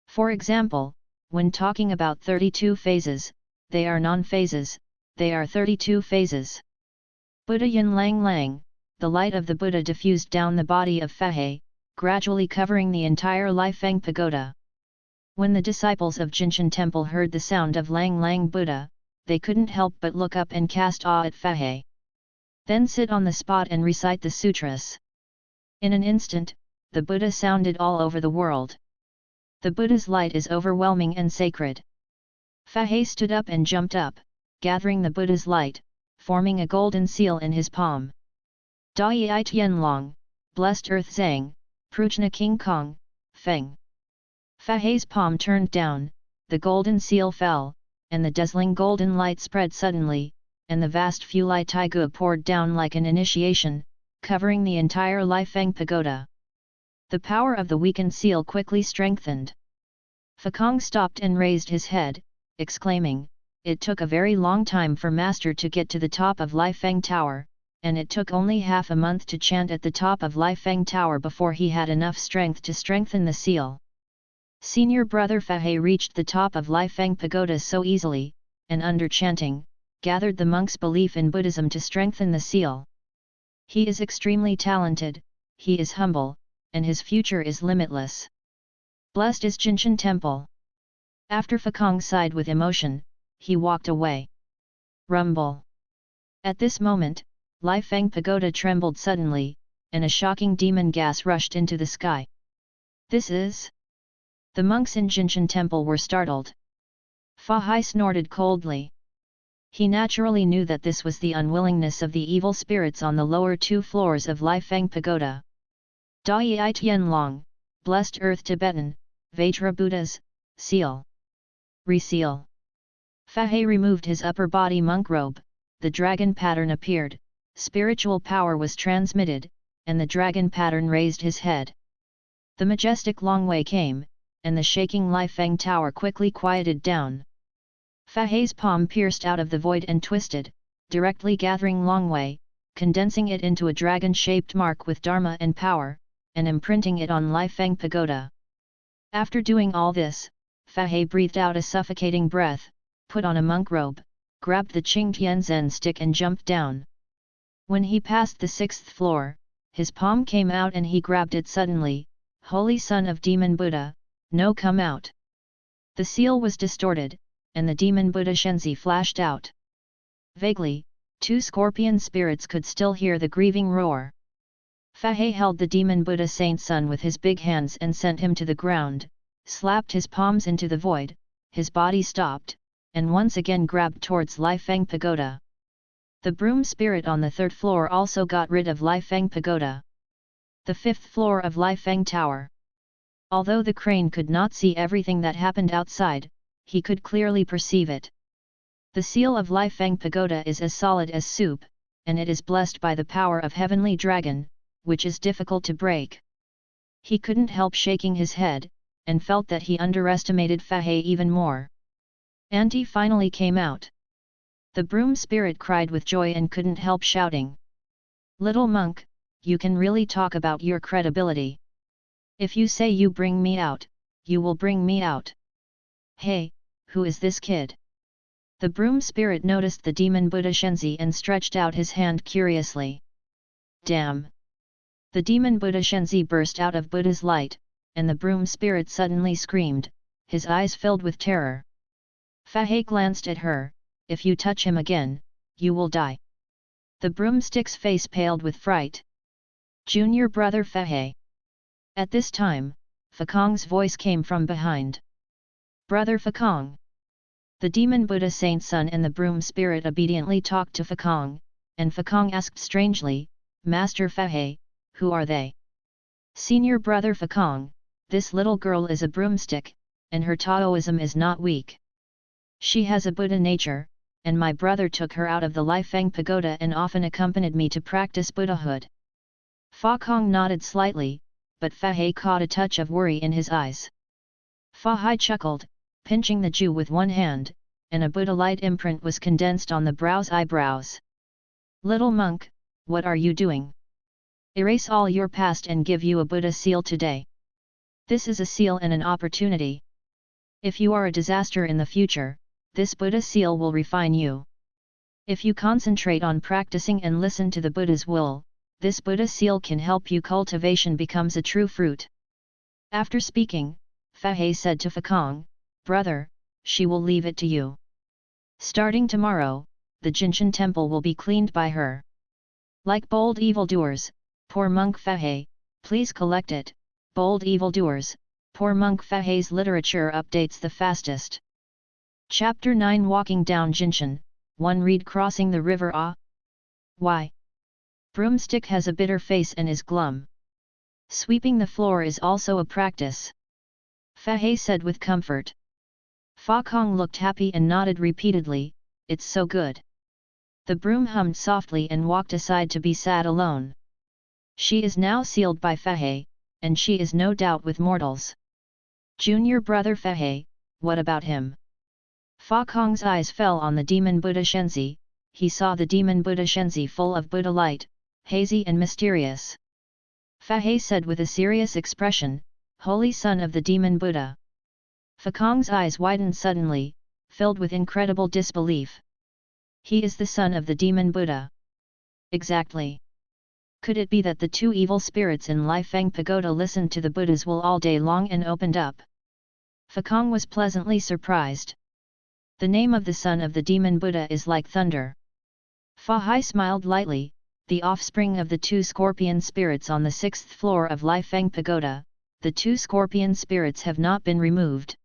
For example, when talking about 32 phases, they are non-phases, they are 32 phases. Buddha Yin Lang Lang, the light of the Buddha diffused down the body of Fahai, gradually covering the entire Lifeng Pagoda. When the disciples of Jinshan Temple heard the sound of Lang Lang Buddha, they couldn't help but look up and cast awe at Fahai. Then sit on the spot and recite the sutras. In an instant, the Buddha sounded all over the world. The Buddha's light is overwhelming and sacred. Fahai stood up and jumped up, gathering the Buddha's light, forming a golden seal in his palm. Dai I Tian Long, blessed earth Zhang, Prujna King Kong, Feng. Fahai's palm turned down, the golden seal fell, and the dazzling golden light spread suddenly, and the vast Fulai Taigu poured down like an initiation, covering the entire Lifeng pagoda. The power of the weakened seal quickly strengthened. Fakong stopped and raised his head, exclaiming, "It took a very long time for Master to get to the top of Lifeng Tower, and it took only half a month to chant at the top of Lifeng Tower before he had enough strength to strengthen the seal." Senior brother Fahai reached the top of Lifeng Pagoda so easily, and under chanting, gathered the monks' belief in Buddhism to strengthen the seal. He is extremely talented, he is humble, and his future is limitless. Blessed is Jinshan Temple. After Fakong sighed with emotion, he walked away. Rumble. At this moment, Lifeng Pagoda trembled suddenly, and a shocking demon gas rushed into the sky. This is... The monks in Jinshan Temple were startled. Fahai snorted coldly. He naturally knew that this was the unwillingness of the evil spirits on the lower 2 floors of Lifeng Pagoda. Dai I Tian Long, blessed earth Tibetan, Vajra Buddhas, seal. Reseal. Fahai removed his upper body monk robe, the dragon pattern appeared, spiritual power was transmitted, and the dragon pattern raised his head. The majestic Long Way came, and the shaking Lifeng Tower quickly quieted down. Fahai's palm pierced out of the void and twisted, directly gathering Long Way, condensing it into a dragon-shaped mark with dharma and power, and imprinting it on Lifeng Pagoda. After doing all this, Fahai breathed out a suffocating breath, put on a monk robe, grabbed the Qing Tianzhen stick and jumped down. When he passed the 6th floor, his palm came out and he grabbed it suddenly. Holy Son of Demon Buddha, no, come out. The seal was distorted, and the demon Buddha Shenzi flashed out. Vaguely, 2 scorpion spirits could still hear the grieving roar. Fahai held the demon Buddha Saint Son with his big hands and sent him to the ground, slapped his palms into the void, his body stopped, and once again grabbed towards Lifeng Pagoda. The broom spirit on the 3rd floor also got rid of Lifeng Pagoda. The 5th floor of Lifeng Tower. Although the crane could not see everything that happened outside, he could clearly perceive it. The seal of Lifeng Pagoda is as solid as soup, and it is blessed by the power of Heavenly Dragon, which is difficult to break. He couldn't help shaking his head, and felt that he underestimated Fahai even more. Auntie finally came out. The broom spirit cried with joy and couldn't help shouting. Little monk, you can really talk about your credibility. If you say you bring me out, you will bring me out. Hey, who is this kid? The broom spirit noticed the demon Buddha Shenzi and stretched out his hand curiously. Damn! The demon Buddha Shenzi burst out of Buddha's light, and the broom spirit suddenly screamed, his eyes filled with terror. Fahai glanced at her, if you touch him again, you will die. The broomstick's face paled with fright. Junior brother Fahai. At this time, Fakong's voice came from behind. Brother Fakong. The demon Buddha Saint Son and the broom spirit obediently talked to Fakong, and Fakong asked strangely, Master Fahai, who are they? Senior brother Fakong, this little girl is a broomstick, and her Taoism is not weak. She has a Buddha nature, and my brother took her out of the Lifeng Pagoda and often accompanied me to practice Buddhahood. Fakong nodded slightly, but Fahai caught a touch of worry in his eyes. Fahai chuckled, pinching the Jew with one hand, and a Buddha light imprint was condensed on the brow's eyebrows. Little monk, what are you doing? Erase all your past and give you a Buddha seal today. This is a seal and an opportunity. If you are a disaster in the future, this Buddha seal will refine you. If you concentrate on practicing and listen to the Buddha's will, this Buddha seal can help you. Cultivation becomes a true fruit. After speaking, Fahai said to Fakong, Brother, she will leave it to you. Starting tomorrow, the Jinshan temple will be cleaned by her. Like bold evildoers, poor monk Fahai, please collect it. Bold evildoers, poor monk Fahai's literature updates the fastest. Chapter 9 Walking down Jinshan, 1 Read Crossing the River Ah. Why? Broomstick has a bitter face and is glum. Sweeping the floor is also a practice. Fahai said with comfort. Fa Kong looked happy and nodded repeatedly, it's so good. The broom hummed softly and walked aside to be sat alone. She is now sealed by Fahai, and she is no doubt with mortals. Junior brother Fahai, what about him? Fa Kong's eyes fell on the demon Buddha Shenzi. He saw the demon Buddha Shenzi full of Buddha light, hazy and mysterious. Fahai said with a serious expression, Holy Son of the demon Buddha. Fa Kong's eyes widened suddenly, filled with incredible disbelief. He is the son of the demon Buddha. Exactly. Could it be that the two evil spirits in Lifeng Pagoda listened to the Buddha's will all day long and opened up? Fa Kong was pleasantly surprised. The name of the son of the demon Buddha is like thunder. Fahai smiled lightly, the offspring of the two scorpion spirits on the 6th floor of Lifeng Pagoda. The two scorpion spirits have not been removed.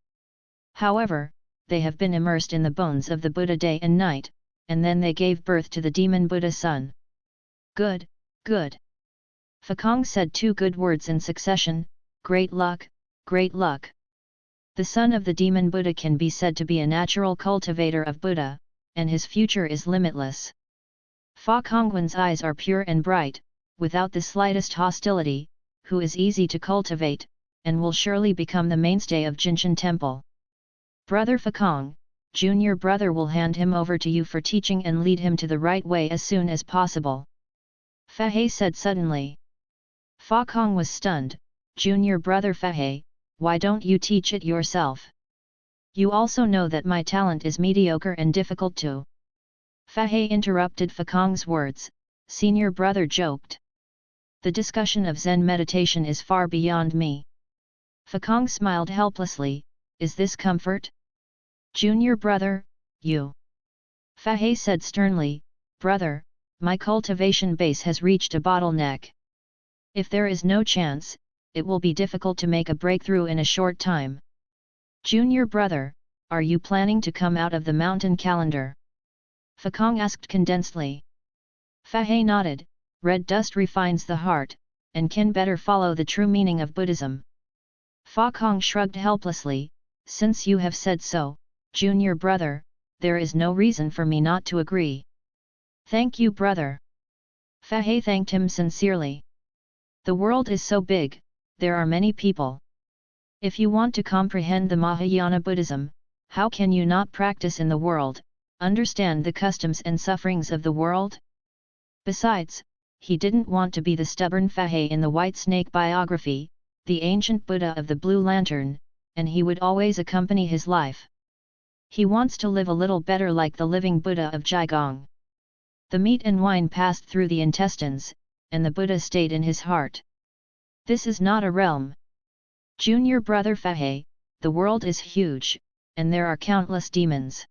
However, they have been immersed in the bones of the Buddha day and night, and then they gave birth to the demon Buddha son. Good, good. Fa Kong said 2 good words in succession, great luck, great luck. The son of the demon Buddha can be said to be a natural cultivator of Buddha, and his future is limitless. Fa Kongwen's eyes are pure and bright, without the slightest hostility, who is easy to cultivate, and will surely become the mainstay of Jinshan Temple. Brother Fa Kong, junior brother will hand him over to you for teaching and lead him to the right way as soon as possible. Fahai said suddenly. Fa Kong was stunned, junior brother Fahai, why don't you teach it yourself? You also know that my talent is mediocre and difficult too. Fahai interrupted Fa Kong's words, senior brother joked. The discussion of Zen meditation is far beyond me. Fa Kong smiled helplessly, is this comfort? Junior brother, you. Fahai said sternly, brother, my cultivation base has reached a bottleneck. If there is no chance, it will be difficult to make a breakthrough in a short time. Junior brother, are you planning to come out of the mountain calendar? Fa Kong asked condensedly. Fahai nodded, red dust refines the heart, and can better follow the true meaning of Buddhism. Fa Kong shrugged helplessly, since you have said so, junior brother, there is no reason for me not to agree. Thank you brother. Fahai thanked him sincerely. The world is so big, there are many people. If you want to comprehend the Mahayana Buddhism, how can you not practice in the world, understand the customs and sufferings of the world? Besides, he didn't want to be the stubborn Fahai in the White Snake biography, the ancient Buddha of the Blue Lantern, and he would always accompany his life. He wants to live a little better like the living Buddha of Jiagong. The meat and wine passed through the intestines, and the Buddha stayed in his heart. This is not a realm. Junior brother Fahai, the world is huge, and there are countless demons.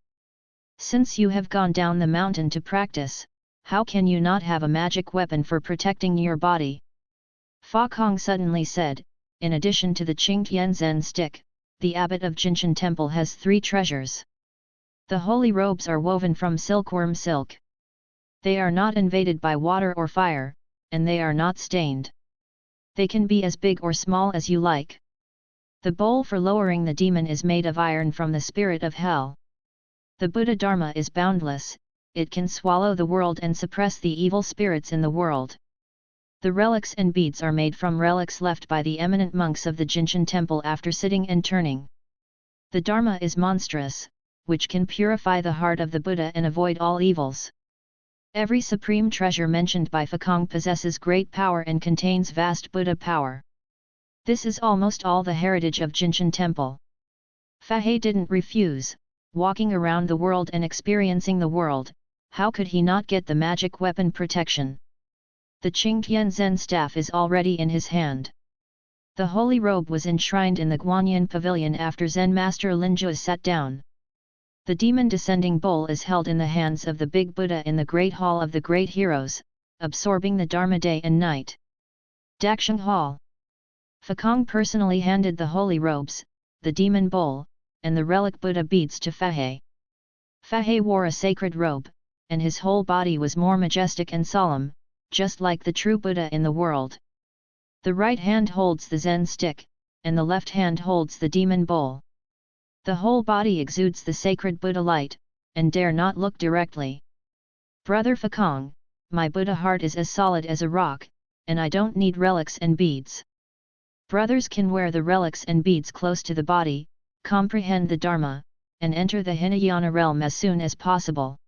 Since you have gone down the mountain to practice, how can you not have a magic weapon for protecting your body? Fa Kong suddenly said, in addition to the Qingtian Zen stick, the abbot of Jinshan Temple has 3 treasures. The holy robes are woven from silkworm silk. They are not invaded by water or fire, and they are not stained. They can be as big or small as you like. The bowl for lowering the demon is made of iron from the spirit of hell. The Buddha Dharma is boundless, it can swallow the world and suppress the evil spirits in the world. The relics and beads are made from relics left by the eminent monks of the Jinshan Temple after sitting and turning. The Dharma is monstrous, which can purify the heart of the Buddha and avoid all evils. Every supreme treasure mentioned by Fa Kong possesses great power and contains vast Buddha power. This is almost all the heritage of Jinshan Temple. Fahai didn't refuse, walking around the world and experiencing the world, how could he not get the magic weapon protection? The Qingtian Zen staff is already in his hand. The holy robe was enshrined in the Guanyin pavilion after Zen master Linjue sat down. The demon descending bowl is held in the hands of the big Buddha in the Great Hall of the Great Heroes, absorbing the Dharma day and night. Dakshang Hall. Fakong personally handed the holy robes, the demon bowl, and the relic Buddha beads to Fahai. Fahai wore a sacred robe, and his whole body was more majestic and solemn, just like the true Buddha in the world. The right hand holds the Zen stick, and the left hand holds the demon bowl. The whole body exudes the sacred Buddha light, and dare not look directly. Brother Fakong, my Buddha heart is as solid as a rock, and I don't need relics and beads. Brothers can wear the relics and beads close to the body, comprehend the Dharma, and enter the Hinayana realm as soon as possible.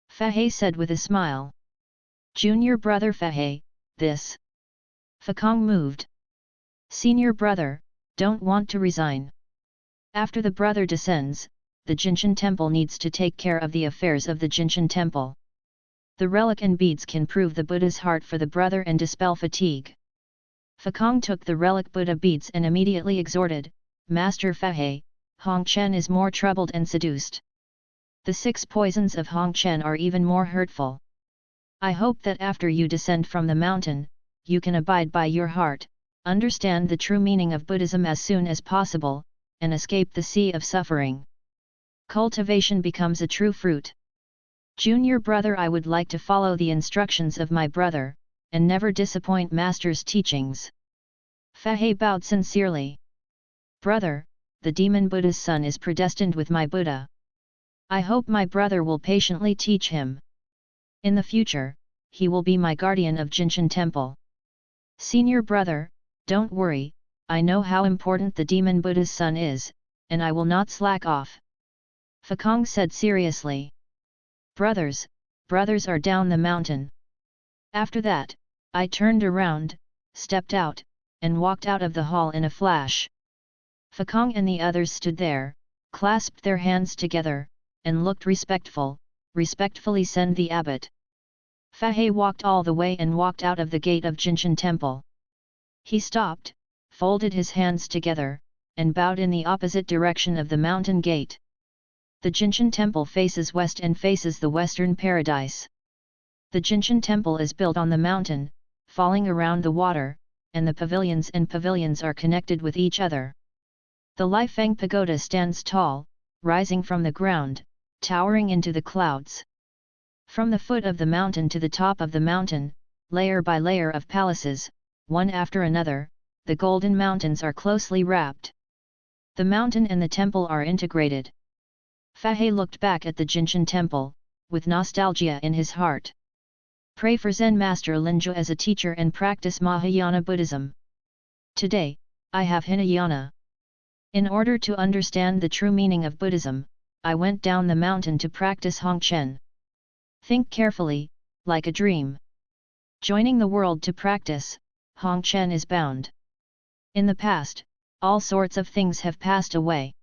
Fahai said with a smile. Junior brother Fahai, this. Fakong moved. Senior brother, don't want to resign. After the brother descends, the Jinshan temple needs to take care of the affairs of the Jinshan temple. The relic and beads can prove the Buddha's heart for the brother and dispel fatigue. Fakong took the relic Buddha beads and immediately exhorted, Master Fahai, Hong Chen is more troubled and seduced. The 6 poisons of Hong Chen are even more hurtful. I hope that after you descend from the mountain, you can abide by your heart, understand the true meaning of Buddhism as soon as possible, and escape the sea of suffering. Cultivation becomes a true fruit. Junior brother, I would like to follow the instructions of my brother, and never disappoint Master's teachings. Fahai bowed sincerely. Brother, the demon Buddha's son is predestined with my Buddha. I hope my brother will patiently teach him. In the future, he will be my guardian of Jinshan temple. Senior brother, don't worry, I know how important the demon Buddha's son is, and I will not slack off. Fakong said seriously. Brothers are down the mountain. After that, I turned around, stepped out, and walked out of the hall in a flash. Fakong and the others stood there, clasped their hands together, and looked respectfully send the abbot. Fahai walked all the way and walked out of the gate of Jinshan temple. He stopped, folded his hands together, and bowed in the opposite direction of the mountain gate. The Jinshan temple faces west and faces the western paradise. The Jinshan temple is built on the mountain, falling around the water, and the pavilions are connected with each other. The Lifeng pagoda stands tall, rising from the ground, towering into the clouds. From the foot of the mountain to the top of the mountain, layer by layer of palaces, one after another, the golden mountains are closely wrapped. The mountain and the temple are integrated. Fahai looked back at the Jinshan temple, with nostalgia in his heart. Pray for Zen Master Linju as a teacher and practice Mahayana Buddhism. Today, I have Hinayana. In order to understand the true meaning of Buddhism, I went down the mountain to practice Hong Chen. Think carefully, like a dream. Joining the world to practice, Hong Chen is bound. In the past, all sorts of things have passed away.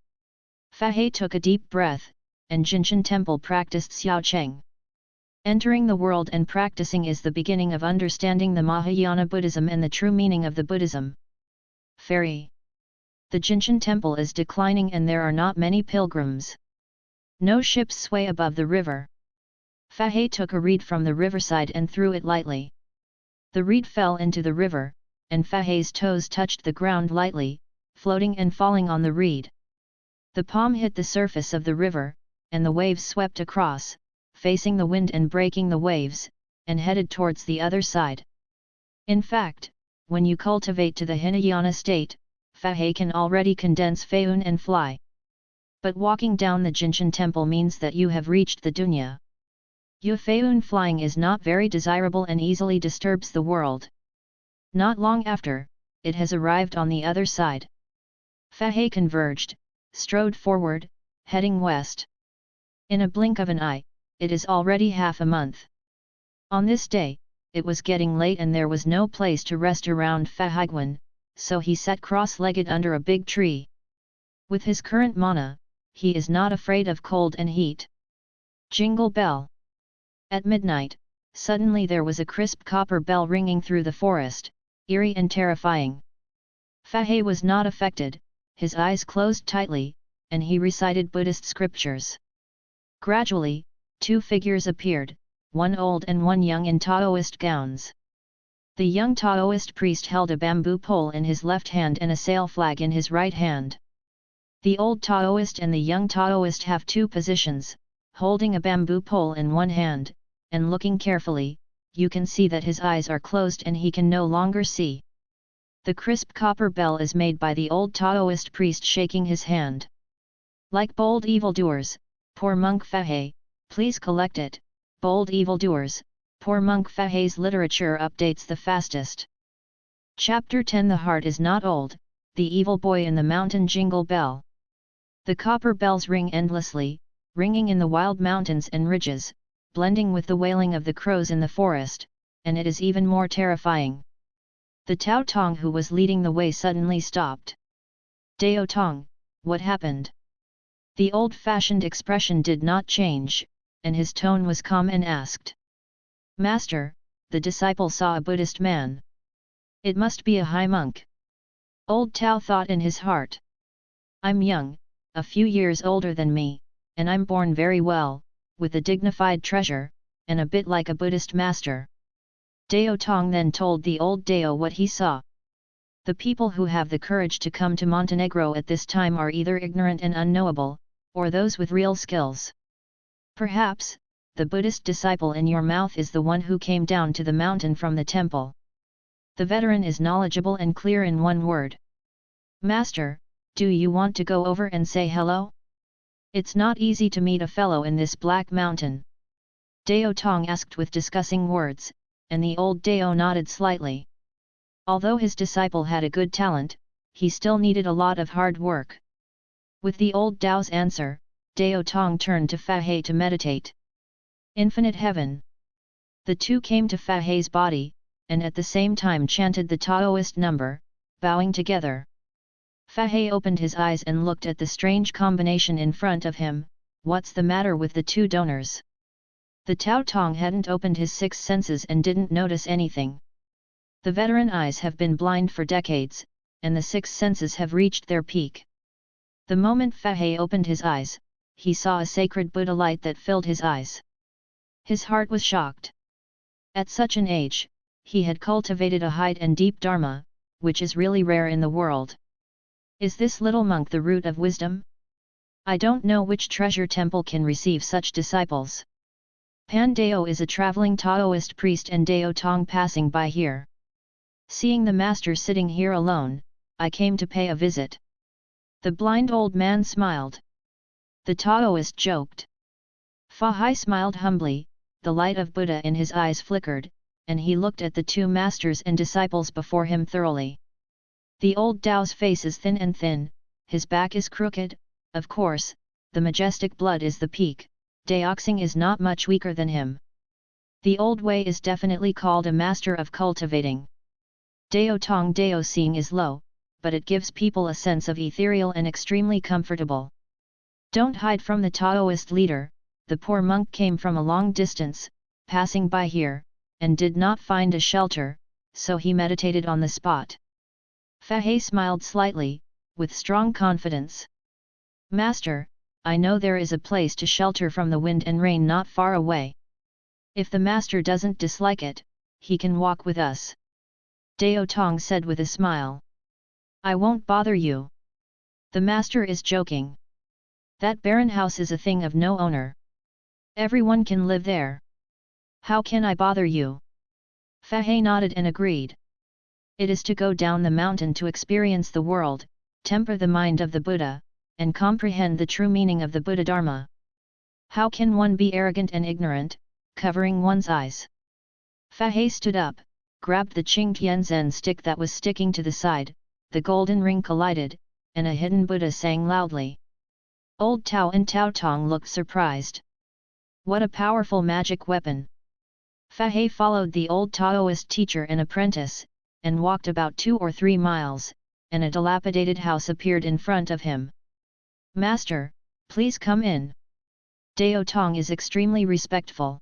Fahai took a deep breath, and Jinshan temple practiced Xiao Cheng. Entering the world and practicing is the beginning of understanding the Mahayana Buddhism and the true meaning of the Buddhism. Ferry. The Jinshan temple is declining and there are not many pilgrims. No ships sway above the river. Fahai took a reed from the riverside and threw it lightly. The reed fell into the river, and Fahai's toes touched the ground lightly, floating and falling on the reed. The palm hit the surface of the river, and the waves swept across, facing the wind and breaking the waves, and headed towards the other side. In fact, when you cultivate to the Hinayana state, Fahai can already condense Feiyun and fly. But walking down the Jinshan temple means that you have reached the dunya. Feiyun flying is not very desirable and easily disturbs the world. Not long after, it has arrived on the other side. Fahai converged, strode forward, heading west. In a blink of an eye, it is already half a month. On this day, it was getting late and there was no place to rest around Fahaiguan, so he sat cross-legged under a big tree. With his current mana, he is not afraid of cold and heat. Jingle bell. At midnight, suddenly there was a crisp copper bell ringing through the forest, eerie and terrifying. Fahai was not affected, his eyes closed tightly, and he recited Buddhist scriptures. Gradually, 2 figures appeared, one old and one young in Taoist gowns. The young Taoist priest held a bamboo pole in his left hand and a sail flag in his right hand. The old Taoist and the young Taoist have two positions, holding a bamboo pole in one hand, and looking carefully, you can see that his eyes are closed and he can no longer see. The crisp copper bell is made by the old Taoist priest shaking his hand. Like bold evildoers, poor monk Fahai, please collect it, bold evildoers, poor monk Fahai's literature updates the fastest. Chapter 10 The Heart is Not Old, The Evil Boy in the Mountain Jingle Bell. The copper bells ring endlessly, ringing in the wild mountains and ridges, blending with the wailing of the crows in the forest, and it is even more terrifying. The Tao Tong who was leading the way suddenly stopped. Dao Tong, what happened? The old-fashioned expression did not change, and his tone was calm and asked. Master, the disciple saw a Buddhist man. It must be a high monk. Old Tao thought in his heart. I'm young, a few years older than me, and I'm born very well, with a dignified treasure, and a bit like a Buddhist master. Dao Tong then told the old Dao what he saw. The people who have the courage to come to Montenegro at this time are either ignorant and unknowable, or those with real skills. Perhaps, the Buddhist disciple in your mouth is the one who came down to the mountain from the temple. The veteran is knowledgeable and clear in one word. Master, do you want to go over and say hello? It's not easy to meet a fellow in this black mountain. Dao Tong asked with discussing words, and the old Dao nodded slightly. Although his disciple had a good talent, he still needed a lot of hard work. With the old Dao's answer, Dao Tong turned to Fahai to meditate. Infinite heaven. The two came to Fahai's body, and at the same time chanted the Taoist number, bowing together. Fahai opened his eyes and looked at the strange combination in front of him. What's the matter with the two donors? The Tao Tong hadn't opened his six senses and didn't notice anything. The veteran eyes have been blind for decades, and the six senses have reached their peak. The moment Fahai opened his eyes, he saw a sacred Buddha light that filled his eyes. His heart was shocked. At such an age, he had cultivated a high and deep Dharma, which is really rare in the world. Is this little monk the root of wisdom? I don't know which treasure temple can receive such disciples. Pan Dao is a traveling Taoist priest and Dao Tong passing by here. Seeing the master sitting here alone, I came to pay a visit. The blind old man smiled. The Taoist joked. Fahai smiled humbly, the light of Buddha in his eyes flickered, and he looked at the two masters and disciples before him thoroughly. The old Dao's face is thin and thin, his back is crooked, of course, the majestic blood is the peak, Daoxing is not much weaker than him. The old Wei is definitely called a master of cultivating. Dao Tong Dao seeing is low, but it gives people a sense of ethereal and extremely comfortable. Don't hide from the Taoist leader, the poor monk came from a long distance, passing by here, and did not find a shelter, so he meditated on the spot. Fahai smiled slightly, with strong confidence. Master, I know there is a place to shelter from the wind and rain not far away. If the master doesn't dislike it, he can walk with us. Dao Tong said with a smile. I won't bother you. The master is joking. That barren house is a thing of no owner. Everyone can live there. How can I bother you? Fahai nodded and agreed. It is to go down the mountain to experience the world, temper the mind of the Buddha, and comprehend the true meaning of the Buddha Dharma. How can one be arrogant and ignorant, covering one's eyes? Fahai stood up, grabbed the Qing Tianzhen stick that was sticking to the side, the golden ring collided, and a hidden Buddha sang loudly. Old Tao and Tao Tong looked surprised. What a powerful magic weapon! Fahai followed the old Taoist teacher and apprentice, and walked about 2 or 3 miles, and a dilapidated house appeared in front of him. Master, please come in. Dao Tong is extremely respectful.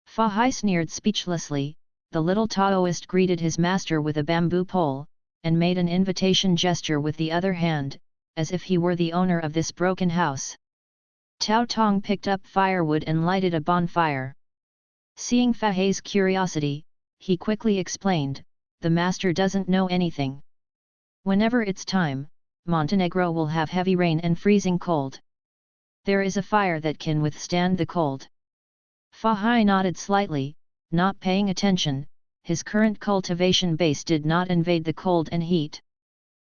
Fahai sneered speechlessly. The little Taoist greeted his master with a bamboo pole, and made an invitation gesture with the other hand, as if he were the owner of this broken house. Tao Tong picked up firewood and lighted a bonfire. Seeing Fahai's curiosity, he quickly explained, "The master doesn't know anything. Whenever it's time, Montenegro will have heavy rain and freezing cold. There is a fire that can withstand the cold." Fahai nodded slightly, not paying attention. His current cultivation base did not invade the cold and heat.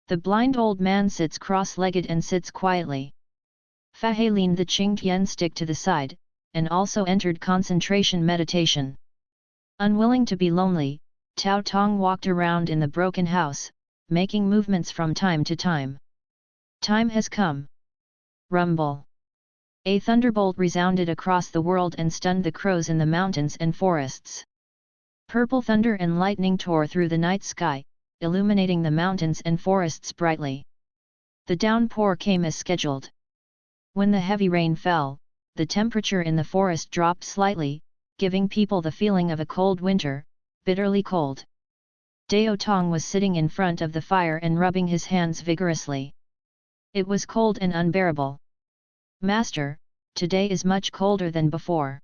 The blind old man sits cross-legged and sits quietly. Fahai leaned the Qingtian stick to the side, and also entered concentration meditation. Unwilling to be lonely, Tao Tong walked around in the broken house, making movements from time to time. Time has come. Rumble. A thunderbolt resounded across the world and stunned the crows in the mountains and forests. Purple thunder and lightning tore through the night sky, illuminating the mountains and forests brightly. The downpour came as scheduled. When the heavy rain fell, the temperature in the forest dropped slightly, giving people the feeling of a cold winter, bitterly cold. Dao Tong was sitting in front of the fire and rubbing his hands vigorously. It was cold and unbearable. "Master, today is much colder than before."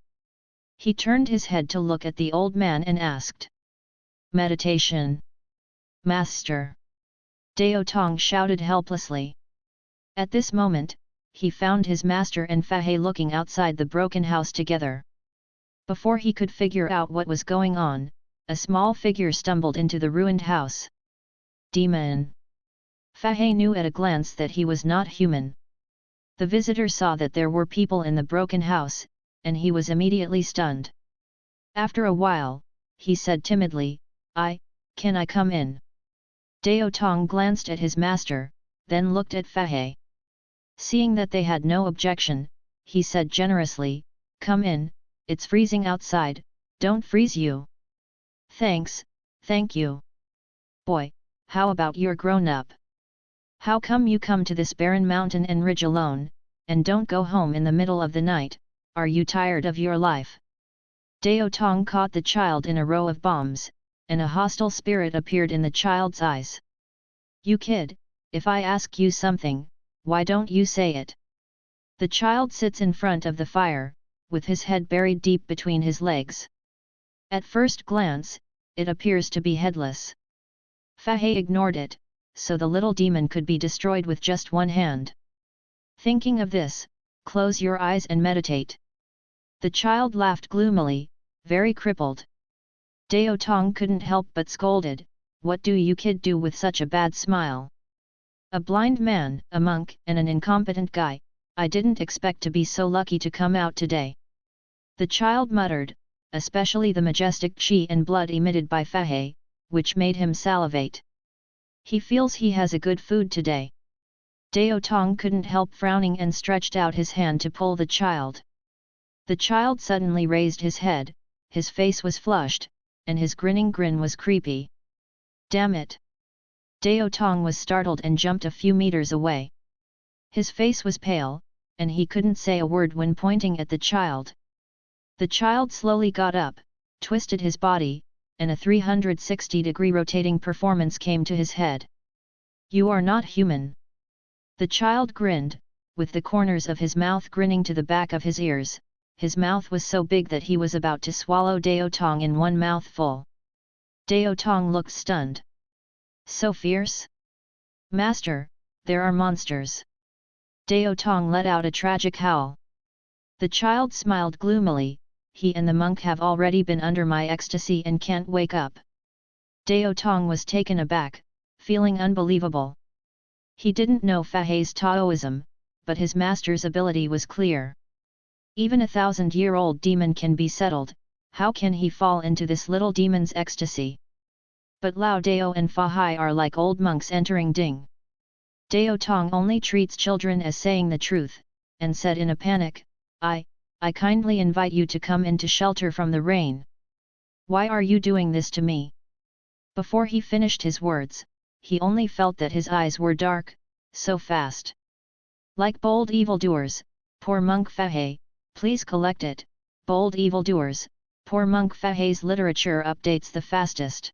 He turned his head to look at the old man and asked. "Meditation." "Master!" Dao Tong shouted helplessly. At this moment, he found his master and Fahai looking outside the broken house together. Before he could figure out what was going on, a small figure stumbled into the ruined house. "Demon!" Fahai knew at a glance that he was not human. The visitor saw that there were people in the broken house, and he was immediately stunned. After a while, he said timidly, Can I come in?" Dao Tong glanced at his master, then looked at Fahai. Seeing that they had no objection, he said generously, "Come in, it's freezing outside, don't freeze you." Thank you." "Boy, how about you're grown up? How come you come to this barren mountain and ridge alone, and don't go home in the middle of the night? Are you tired of your life?" Dao Tong caught the child in a row of bombs, and a hostile spirit appeared in the child's eyes. "You kid, if I ask you something, why don't you say it?" The child sits in front of the fire, with his head buried deep between his legs. At first glance, it appears to be headless. Fahai ignored it, so the little demon could be destroyed with just one hand. Thinking of this, close your eyes and meditate. The child laughed gloomily, very crippled. Dao Tong couldn't help but scolded, "What do you kid do with such a bad smile? A blind man, a monk, and an incompetent guy, I didn't expect to be so lucky to come out today." The child muttered, especially the majestic qi and blood emitted by Fahai, which made him salivate. He feels he has a good food today. Dao Tong couldn't help frowning and stretched out his hand to pull the child. The child suddenly raised his head, his face was flushed, and his grinning grin was creepy. "Damn it!" Dao Tong was startled and jumped a few meters away. His face was pale, and he couldn't say a word when pointing at the child. The child slowly got up, twisted his body, and a 360-degree rotating performance came to his head. "You are not human." The child grinned, with the corners of his mouth grinning to the back of his ears. His mouth was so big that he was about to swallow Dao Tong in one mouthful. Dao Tong looked stunned. "So fierce? Master, there are monsters." Dao Tong let out a tragic howl. The child smiled gloomily, "He and the monk have already been under my ecstasy and can't wake up." Dao Tong was taken aback, feeling unbelievable. He didn't know Fahai's Taoism, but his master's ability was clear. Even a 1,000-year-old demon can be settled, how can he fall into this little demon's ecstasy? But Lao Dao and Fahai are like old monks entering Ding. Dao Tong only treats children as saying the truth, and said in a panic, I kindly invite you to come into shelter from the rain. Why are you doing this to me?" Before he finished his words, he only felt that his eyes were dark, so fast. Like bold evildoers, poor monk Fahai, please collect it, bold evildoers, poor monk Fahai's literature updates the fastest.